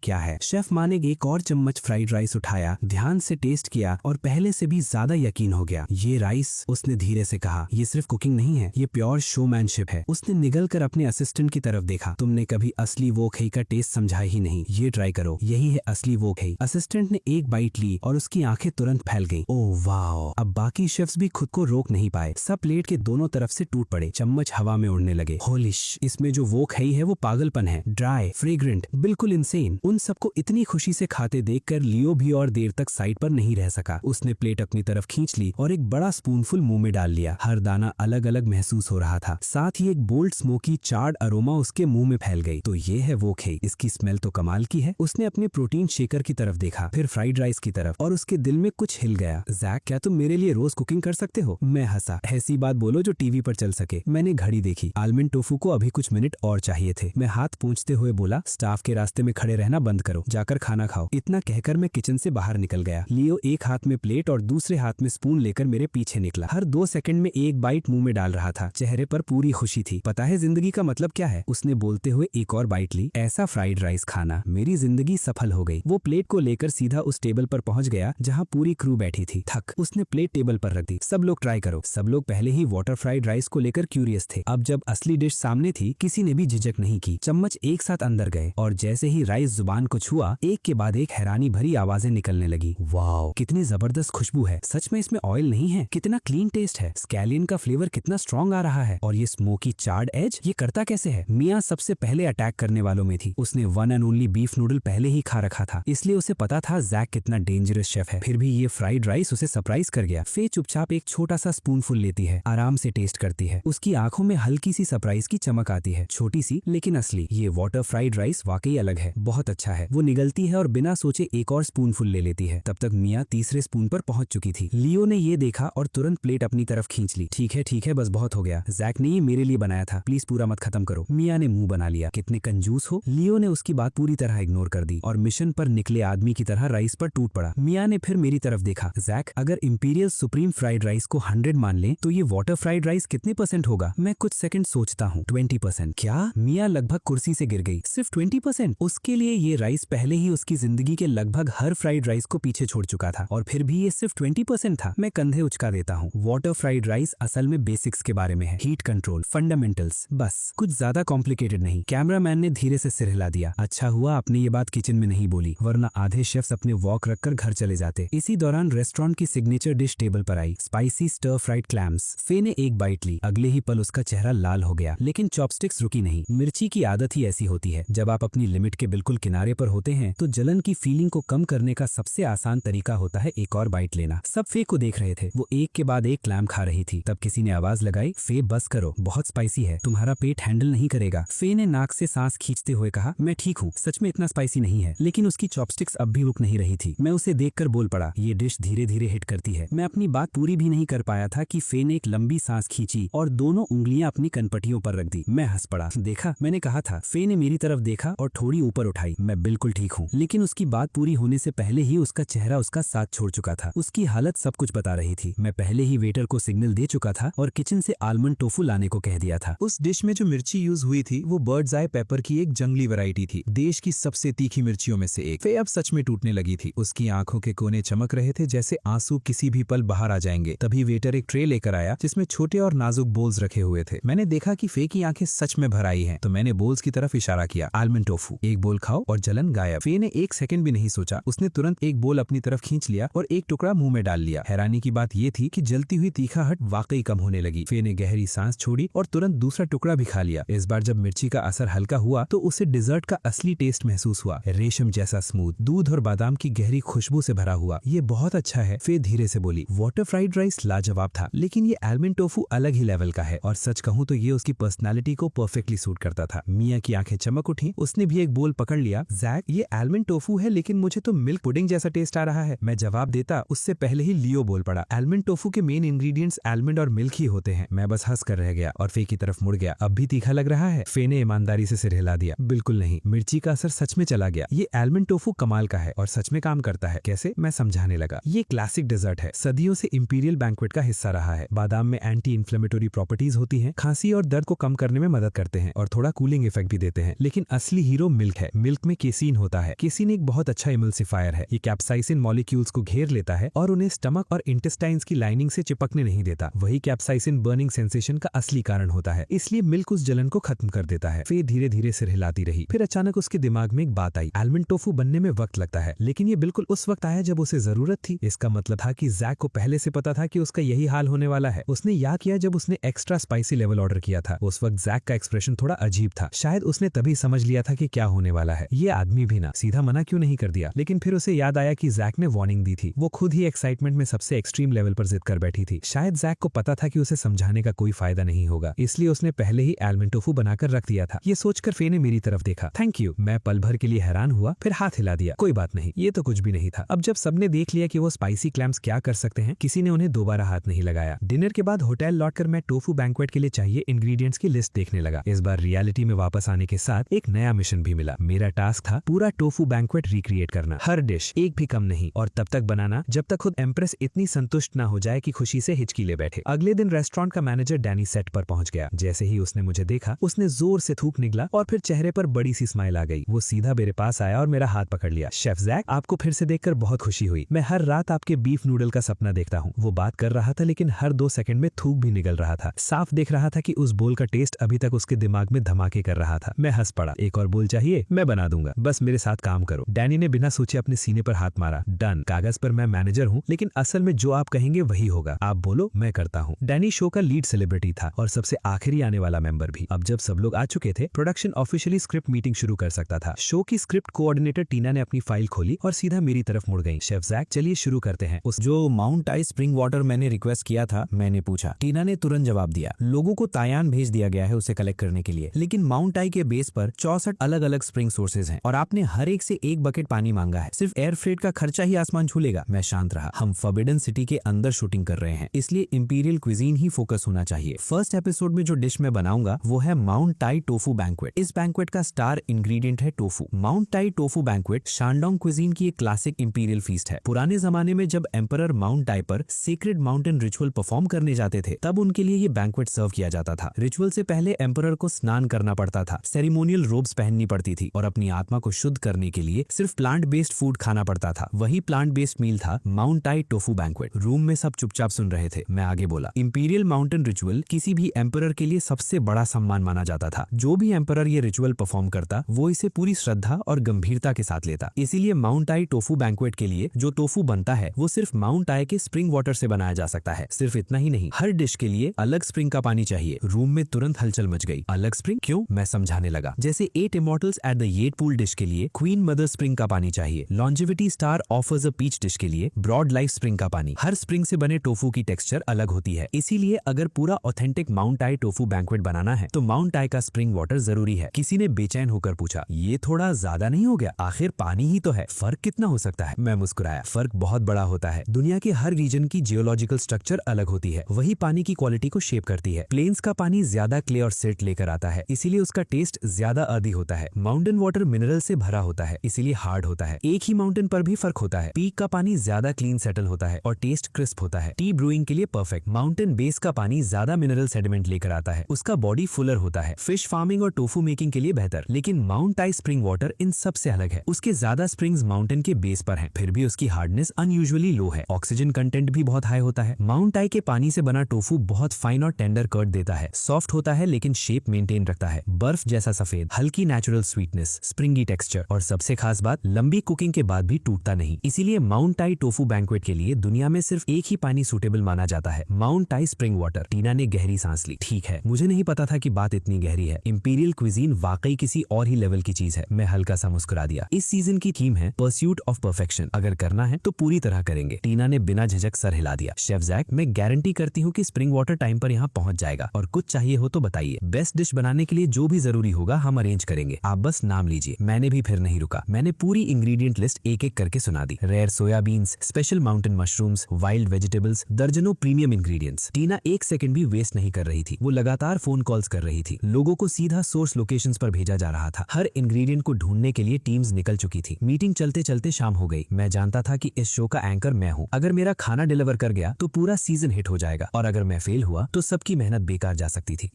क्या है। शेफ माँ ने एक और चम्मच फ्राइड राइस उठाया, ध्यान से टेस्ट किया और पहले से भी ज्यादा यकीन हो गया। ये राइस, उसने धीरे से कहा, ये सिर्फ कुकिंग नहीं है, ये प्योर शोमैनशिप है। उसने निगल कर अपने असिस्टेंट की तरफ देखा। तुमने कभी असली वोक ही का टेस्ट समझा ही नहीं, ये ट्राई करो, यही है असली वोक ही। असिस्टेंट ने एक बाइट ली और उसकी आंखें तुरंत फैल गईं। Oh wow! अब बाकी शेफ्स भी खुद को रोक नहीं पाए। सब प्लेट के दोनों तरफ से टूट पड़े। चम्मच हवा में उड़ने लगे। होलिश! इसमें जो वो खाई है वो पागलपन है, ड्राई, फ्रेग्रेंट, बिल्कुल इंसेन। उन सबको इतनी खुशी से खाते देखकर लियो भी और देर तक साइड पर नहीं रह सका। उसने प्लेट अपनी तरफ खींच ली और एक बड़ा स्पूनफुल मुंह में डाल लिया। हर दाना अलग अलग महसूस हो रहा था, साथ ही एक बोल्ड स्मोकी चार्ड अरोमा उसके मुंह में फैल गई। तो ये है वो खाई, इसकी स्मेल तो कमाल की है। उसने अपने प्रोटीन शेकर की तरफ देखा, फिर फ्राइड राइस की तरफ, और उसके दिल में कुछ हिल गया। जैक, क्या तुम मेरे लिए रोज कुकिंग कर सकते हो? मैं हंसा। ऐसी बात बोलो जो टीवी पर चल सके। मैंने घड़ी देखी, आलमंड टोफू को अभी कुछ मिनट और चाहिए थे। मैं हाथ पूंछते हुए बोला, स्टाफ के रास्ते में खड़े रहना बंद करो, जाकर खाना खाओ। इतना कहकर मैं किचन से बाहर निकल गया। लियो एक हाथ में प्लेट और दूसरे हाथ में स्पून लेकर मेरे पीछे निकला। हर 2 सेकंड में एक बाइट मुंह में डाल रहा था। चेहरे पर पूरी खुशी थी। पता है जिंदगी का मतलब क्या है? उसने बोलते हुए एक और बाइट ली। ऐसा फ्राइड राइस खाना, मेरी जिंदगी सफल हो गई। वो प्लेट को लेकर सीधा उस टेबल पर पहुंच गया जहां पूरी क्रू बैठी थी। थक, उसने प्लेट टेबल पर रख दी। सब लोग ट्राई करो। सब लोग पहले ही वाटर फ्राइड राइस को लेकर क्यूरियस थे। अब जब असली डिश सामने थी, किसी ने भी झिझक नहीं की। चम्मच एक साथ अंदर गए और जैसे ही राइस जुबान को छुआ, एक के बाद एक हैरानी भरी आवाजें निकलने लगी। वाओ, कितनी जबरदस्त खुशबू है। सच में इसमें ऑयल नहीं है। कितना क्लीन टेस्ट है। स्कैलियन का फ्लेवर कितना स्ट्रॉन्ग आ रहा है। और ये स्मोकी चार्ड एज, ये करता कैसे है? मियाँ सबसे पहले अटैक करने वालों में थी। उसने one and only beef noodle पहले ही खा रखा था, इसलिए उसे पता था जैक कितना डेंजरस शेफ है। फिर भी ये फ्राइड राइस उसे सरप्राइज कर गया। फे चुपचाप एक छोटा सा स्पूनफुल लेती है, आराम से टेस्ट करती है। उसकी आंखों में हल्की सी सरप्राइज की चमक आती है, छोटी सी लेकिन असली। ये वाटर फ्राइड राइस वाकई अलग है, बहुत अच्छा है। वो निगलती है और बिना सोचे एक और स्पूनफुल ले लेती है। तब तक मियाँ तीसरे स्पून पर पहुंच चुकी थी। लियो ने ये देखा और तुरंत प्लेट अपनी तरफ खींच ली। ठीक है, बस बहुत हो गया। जैक ने ये मेरे लिए बनाया था, प्लीज पूरा मत खत्म करो। मियाँ ने मुंह बना लिया। कितने कंजूस हो। लियो ने उसकी बात पूरी तरह इग्नोर कर दी और मिशन पर निकले आदमी की तरह राइस पर टूट पड़ा। मियाँ ने फिर मेरी तरफ देखा। जैक, अगर इंपीरियल सुप्रीम फ्राइड राइस को 100 मान ले तो ये वाटर फ्राइड राइस कितने % होगा? मैं कुछ सेकंड सोचता हूँ। 20%। क्या? मियाँ लगभग कुर्सी से गिर गई। सिर्फ 20%? उसके लिए ये राइस पहले ही उसकी जिंदगी के लगभग हर फ्राइड राइस को पीछे छोड़ चुका था, और फिर भी ये सिर्फ 20% था। मैं कंधे उचका देता हूँ। वाटर फ्राइड राइस असल में बेसिक्स के बारे में है। हीट कंट्रोल, फंडामेंटल्स, बस कुछ ज्यादा कॉम्प्लिकेटेड नहीं। कैमरामैन ने धीरे से सिर हिला दिया। अच्छा हुआ आपने ये बात किचन में नहीं बोली, वरना आधे शेफ्स अपने वॉक रखकर घर चले जाते। इसी दौरान रेस्टोरेंट की सिग्नेचर डिश टेबल पर आई, स्पाइसी स्टर फ्राइड क्लैम्स। फे ने एक बाइट ली। अगले ही पल उसका चेहरा लाल हो गया, लेकिन चॉपस्टिक्स रुकी नहीं। मिर्ची की आदत ही ऐसी होती है, जब आप अपनी लिमिट के बिल्कुल किनारे पर होते हैं तो जलन की फीलिंग को कम करने का सबसे आसान तरीका होता है एक और बाइट लेना। सब फे को देख रहे थे। वो एक के बाद एक क्लैम खा रही थी। तब किसी ने आवाज लगाई, फे बस करो, बहुत स्पाइसी है, तुम्हारा पेट हैंडल नहीं करेगा। फे ने नाक से सांस खींचते हुए कहा, मैं ठीक हूँ, सच में इतना स्पाइसी नहीं है। लेकिन उसकी चॉपस्टिक्स अब भी रुक नहीं रही थी। मैं उसे देखकर बोल पड़ा, ये डिश धीरे धीरे हिट करती है। मैं अपनी बात पूरी भी नहीं कर पाया था कि फे ने एक लंबी सांस खींची और दोनों उंगलियां अपनी कनपटियों पर रख दी। मैं हंस पड़ा। देखा, मैंने कहा था। फे ने मेरी तरफ देखा और थोड़ी ऊपर उठाई। मैं बिल्कुल ठीक हूँ। लेकिन उसकी बात पूरी होने से पहले ही उसका चेहरा उसका साथ छोड़ चुका था। उसकी हालत सब कुछ बता रही थी। मैं पहले ही वेटर को सिग्नल दे चुका था और किचन से आलमंड टोफू लाने को कह दिया था। उस डिश में जो मिर्ची यूज हुई थी वो बर्ड्स आई पेपर की एक जंगली वैरायटी थी, देश की सबसे तीखी मिर्चियों में से एक। फे अब सच में टूटने लगी थी। उसकी आंखों के कोने चमक रहे थे जैसे आंसू किसी भी पल बाहर आ जाएंगे। तभी वेटर एक ट्रे लेकर आया जिसमें छोटे और नाजुक बोल्स रखे हुए थे। मैंने देखा कि फे की आंखें सच में भर आई हैं, तो मैंने बोल्स की तरफ इशारा किया। आलमंड टोफू, एक बोल खाओ और जलन गायब। फे ने एक सेकंड भी नहीं सोचा, उसने तुरंत एक बोल अपनी तरफ खींच लिया और एक टुकड़ा मुंह में डाल लिया। हैरानी की बात ये थी कि जलती हुई तीखाहट वाकई कम होने लगी। फे ने गहरी सांस छोड़ी और तुरंत दूसरा टुकड़ा भी खा लिया। इस बार जब मिर्ची का असर हल्का हुआ तो उसे डिजर्ट का असली टेस्ट महसूस हुआ, रेशम जैसा स्मूथ, दूध और बादाम की गहरी खुशबू से भरा हुआ। ये बहुत अच्छा है, फे धीरे से बोली। वाटर फ्राइड राइस लाजवाब था, लेकिन ये आलमंड टोफू अलग ही लेवल का है, और सच कहूँ तो ये उसकी पर्सनालिटी को परफेक्टली सूट करता था। मियाँ की आंखें चमक उठी। उसने भी एक बोल पकड़ लिया। जैक, ये आलमंड टोफू है, लेकिन मुझे तो मिल्क पुडिंग जैसा टेस्ट आ रहा है। मैं जवाब देता उससे पहले ही लियो बोल पड़ा, आलमंड टोफू के मेन इंग्रेडिएंट्स आलमंड और मिल्क ही होते हैं। मैं बस हंस कर रह गया और फे की तरफ मुड़ गया। अब भी तीखा लग रहा है? फे ने ईमानदारी से सिर हिला दिया। बिल्कुल नहीं, मिर्ची का असर सच में चला गया। ये आलमंड टोफू कमाल का है और सच में काम करता है। कैसे? मैं समझाने लगा। ये क्लासिक डेजर्ट है, सदियों से इंपीरियल बैंक्वेट का हिस्सा रहा है। बादाम में एंटी इन्फ्लेमेटरी प्रॉपर्टीज होती हैं, खांसी और दर्द को कम करने में मदद करते हैं और थोड़ा कूलिंग इफेक्ट भी देते हैं। लेकिन असली हीरो मिल्क है। मिल्क में केसीन होता है। केसीन एक बहुत अच्छा इमल्सिफायर है। ये कैप्साइसिन मॉलिक्यूल्स को घेर लेता है और उन्हें स्टमक और इंटेस्टाइन्स की लाइनिंग से चिपकने नहीं देता। वही कैप्साइसिन बर्निंग सेंसेशन का असली कारण होता है, इसलिए मिल्क उस जलन को खत्म कर देता है। फे धीरे धीरे सिर हिलाती रही। फिर अचानक उसके दिमाग में एक बात आई, आलमंड टोफू बनने में वक्त लगता है, लेकिन ये बिल्कुल उस वक्त आया जब उसे जरूरत थी। इसका मतलब था कि जैक को पहले से पता था कि उसका यही हाल होने वाला है। उसने याद किया जब उसने एक्स्ट्रा स्पाइसी लेवल ऑर्डर किया था। उस वक्त जैक का एक्सप्रेशन एक्सप्रेशन थोड़ा अजीब था। शायद उसने तभी समझ लिया था कि क्या होने वाला है। ये आदमी भी ना सीधा मना क्यों नहीं कर दिया। लेकिन फिर उसे याद आया कि जैक ने वार्निंग दी थी। वो खुद ही एक्साइटमेंट में सबसे एक्सट्रीम लेवल पर जिद कर बैठी थी। शायद जैक को पता था कि उसे समझाने का कोई फायदा नहीं होगा, इसलिए उसने पहले ही एलमंड टोफू बनाकर रख दिया था। ये सोचकर फे ने मेरी तरफ देखा। Thank you. मैं पल भर के लिए हैरान हुआ, फिर हाथ हिला दिया। कोई बात नहीं, ये तो कुछ भी नहीं था। अब जब सबने देख लिया कि वो स्पाइसी क्लैम्स क्या कर सकते हैं, किसी ने उन्हें दोबारा हाथ नहीं लगाया। डिनर के बाद होटल लौटकर मैं टोफू बैंक्वेट के लिए चाहिए इंग्रेडिएंट्स की लिस्ट देखने लगा। इस बार रियलिटी में वापस आने के साथ एक नया मिशन भी मिला। मेरा टास्क था पूरा टोफू बैंक्वेट रिक्रिएट करना, हर डिश एक भी कम नहीं, और तब तक बनाना जब तक खुद एम्प्रेस इतनी संतुष्ट ना हो जाए कि खुशी से हिचकी ले बैठे। अगले दिन रेस्टोरेंट का मैनेजर डैनी सेट पर पहुंच गया। जैसे ही उसने मुझे देखा, उसने जोर से थूक निकला और फिर चेहरे पर बड़ी सी स्माइल आ गई। वो सीधा मेरे पास आया और मेरा हाथ पकड़ लिया। शेफ जैक, आपको फिर से देखकर बहुत खुशी हुई। मैं हर रात आपके बीफ नूडल का सपना देखता हूँ। वो बात कर रहा था लेकिन हर 2 सेकंड में थूक भी निकल रहा था। साफ देख रहा था कि उस बोल का टेस्ट अभी तक उसके दिमाग में धमाके कर रहा था। मैं हंस पड़ा। एक और बोल चाहिए? मैं बना दूंगा, बस मेरे साथ काम करो। डैनी ने बिना सोचे अपने सीने पर हाथ मारा। डन। कागज पर मैं मैनेजर हूँ, लेकिन असल में जो आप कहेंगे वही होगा। आप बोलो, मैं करता हूँ। डैनी शो का लीड सेलिब्रिटी था और सबसे आखिरी आने वाला मेंबर भी। अब जब सब लोग आ चुके थे, प्रोडक्शन ऑफिशियली स्क्रिप्ट मीटिंग शुरू कर सकता था। शो की स्क्रिप्ट कोऑर्डिनेटर टीना ने अपनी फाइल खोली और सीधा मेरी तरफ मुड़ गई। शेफ जैक, चलिए शुरू करते हैं। उस जो माउंट आई स्प्रिंग वाटर मैंने रिक्वेस्ट किया था, मैंने पूछा। टीना ने तुरंत जवाब दिया। लोगों को तायान भेज दिया गया है उसे कलेक्ट करने के लिए, लेकिन माउंट आई के बेस पर 64 अलग अलग स्प्रिंग सोर्सेज हैं और आपने हर एक से 1 बकेट पानी मांगा है। सिर्फ एयर फ्रेट का खर्चा ही आसमान छू लेगा। मैं शांत रहा। हम फॉरबिडन सिटी के अंदर शूटिंग कर रहे हैं, इसलिए इंपीरियल क्विजीन ही फोकस होना चाहिए। फर्स्ट एपिसोड में जो डिश मैं बनाऊंगा वो है माउंट टाई टोफू बैंक्वेट। इस बैंक्वेट का स्टार इंग्रेडिएंट है tofu. Mount tie tofu banquet Shandong cuisine की एक क्लासिक इंपीरियल फीस्ट है। पुराने जमाने में जब एम्परर माउंट टाई पर सीक्रेट माउंटेन रिचुअल परफॉर्म करने जाते थे, तब उनके लिए ये बैंक्वेट सर्व किया जाता था। रिचुअल से पहले एम्परर को स्नान करना पड़ता था, सेरेमोनियल रोब्स पहननी पड़ती थी और अपनी आत्मा को शुद्ध करने के लिए सिर्फ प्लांट बेस्ड फूड खाना पड़ता था। वही प्लांट बेस्ड मील था mount tie tofu banquet. Room में सब चुपचाप सुन रहे थे। मैं आगे बोला। इंपीरियल माउंटेन रिचुअल किसी भी एम्परर के लिए सबसे बड़ा सम्मान माना जाता था। जो भी एम्परर ये रिचुअल परफॉर्म करता, वो इसे पूरी श्रद्धा और गंभीरता के साथ लेता। इसीलिए माउंट आई टोफू बैंक्वेट के लिए जो टोफू बनता है वो सिर्फ माउंट आई के स्प्रिंग वाटर से बनाया जा सकता है। सिर्फ इतना ही नहीं, हर डिश के लिए अलग स्प्रिंग का पानी चाहिए। रूम में तुरंत हलचल मच गई। अलग स्प्रिंग क्यों? मैं समझाने लगा। जैसे 8 immortals at the yet pool dish के लिए क्वीन मदर स्प्रिंग का पानी चाहिए। Longevity star offers a peach dish के लिए ब्रॉड लाइफ स्प्रिंग का पानी। हर स्प्रिंग से बने टोफू की टेक्सचर अलग होती है। इसीलिए अगर पूरा ऑथेंटिक माउंट आई टोफू बैंक्वेट बनाना है तो माउंट आई का स्प्रिंग वाटर जरूरी है। किसी ने बेचैन होकर पूछा, ये थोड़ा ज्यादा नहीं हो गया? आखिर पानी ही तो है, फर्क कितना हो सकता है? मैं मुस्कुराया। फर्क बहुत बड़ा होता है। दुनिया के हर रीजन की जियोलॉजिकल स्ट्रक्चर अलग होती है, वही पानी की क्वालिटी को शेप करती है। प्लेन्स का पानी ज्यादा क्ले और सिल्ट लेकर आता है, इसीलिए उसका टेस्ट ज्यादा अर्दी होता है। माउंटेन वाटर मिनरल से भरा होता है, इसीलिए हार्ड होता है। एक ही माउंटेन पर भी फर्क होता है। पीक का पानी ज्यादा क्लीन सेटल होता है और टेस्ट क्रिस्प होता है। टी ब्रूइंग के लिए परफेक्ट। माउंटेन बेस का पानी ज्यादा मिनरल सेडिमेंट लेकर आता है, उसका बॉडी फुलर होता है। फिश फार्मिंग और टोफू मेकिंग के लिए बेहतर। लेकिन mount I spring water in सब से अलग है। उसके ज्यादा स्प्रिंग्स माउंटेन के बेस पर हैं, फिर भी उसकी हार्डनेस अनयूजुअली लो है। ऑक्सीजन कंटेंट भी बहुत हाई होता है। माउंट आई के पानी से बना टोफू बहुत फाइन और टेंडर कर्ड देता है। सॉफ्ट होता है लेकिन शेप मेंटेन रखता है। बर्फ जैसा सफेद, हल्की नेचुरल स्वीटनेस, स्प्रिंगी टेक्सचर और सबसे खास बात, लंबी कुकिंग के बाद भी टूटता नहीं। इसीलिए माउंट आई टोफू बैंक्वेट के लिए दुनिया में सिर्फ एक ही पानी सूटेबल माना जाता है, माउंट आई स्प्रिंग वाटर। टीना ने गहरी सांस ली। ठीक है, मुझे नहीं पता था कि बात इतनी गहरी है। इंपीरियल क्विजीन वाकई किसी और ही लेवल की चीज है। मैं हल्का सा मुस्कुरा दिया। इस सीजन की थीम है परस्यूट ऑफ परफेक्शन। अगर करना है तो पूरी तरह करेंगे। टीना ने बिना झिझक सर हिला दिया। शेफ जैक, मैं गारंटी करती हूँ कि स्प्रिंग वाटर टाइम पर यहाँ पहुंच जाएगा। और कुछ चाहिए हो तो बताइए। बेस्ट डिश बनाने के लिए जो भी जरूरी होगा हम अरेंज करेंगे, आप बस नाम लीजिए। मैंने भी फिर नहीं रुका। मैंने पूरी इंग्रेडिएंट लिस्ट एक एक करके सुना दी। Rare soybeans, special mountain mushrooms, wild vegetables, दर्जनों प्रीमियम इंग्रेडिएंट्स। टीना एक सेकंड भी वेस्ट नहीं कर रही थी। वो लगातार फोन कॉल्स कर रही थी। लोगों को सीधा सोर्स लोकेशंस पर भेजा जा रहा था। हर इंग्रेडिएंट को ढूंढने के लिए टीम्स निकल चुकी थी। मीटिंग चलते चलते शाम हो गई। मैं जानता था कि इस शो का एंकर मैं हूँ। अगर मेरा खाना डिलीवर कर गया तो पूरा सीजन हिट हो जाएगा और अगर मैं फेल हुआ तो सबकी मेहनत बेकार जा सकती थी।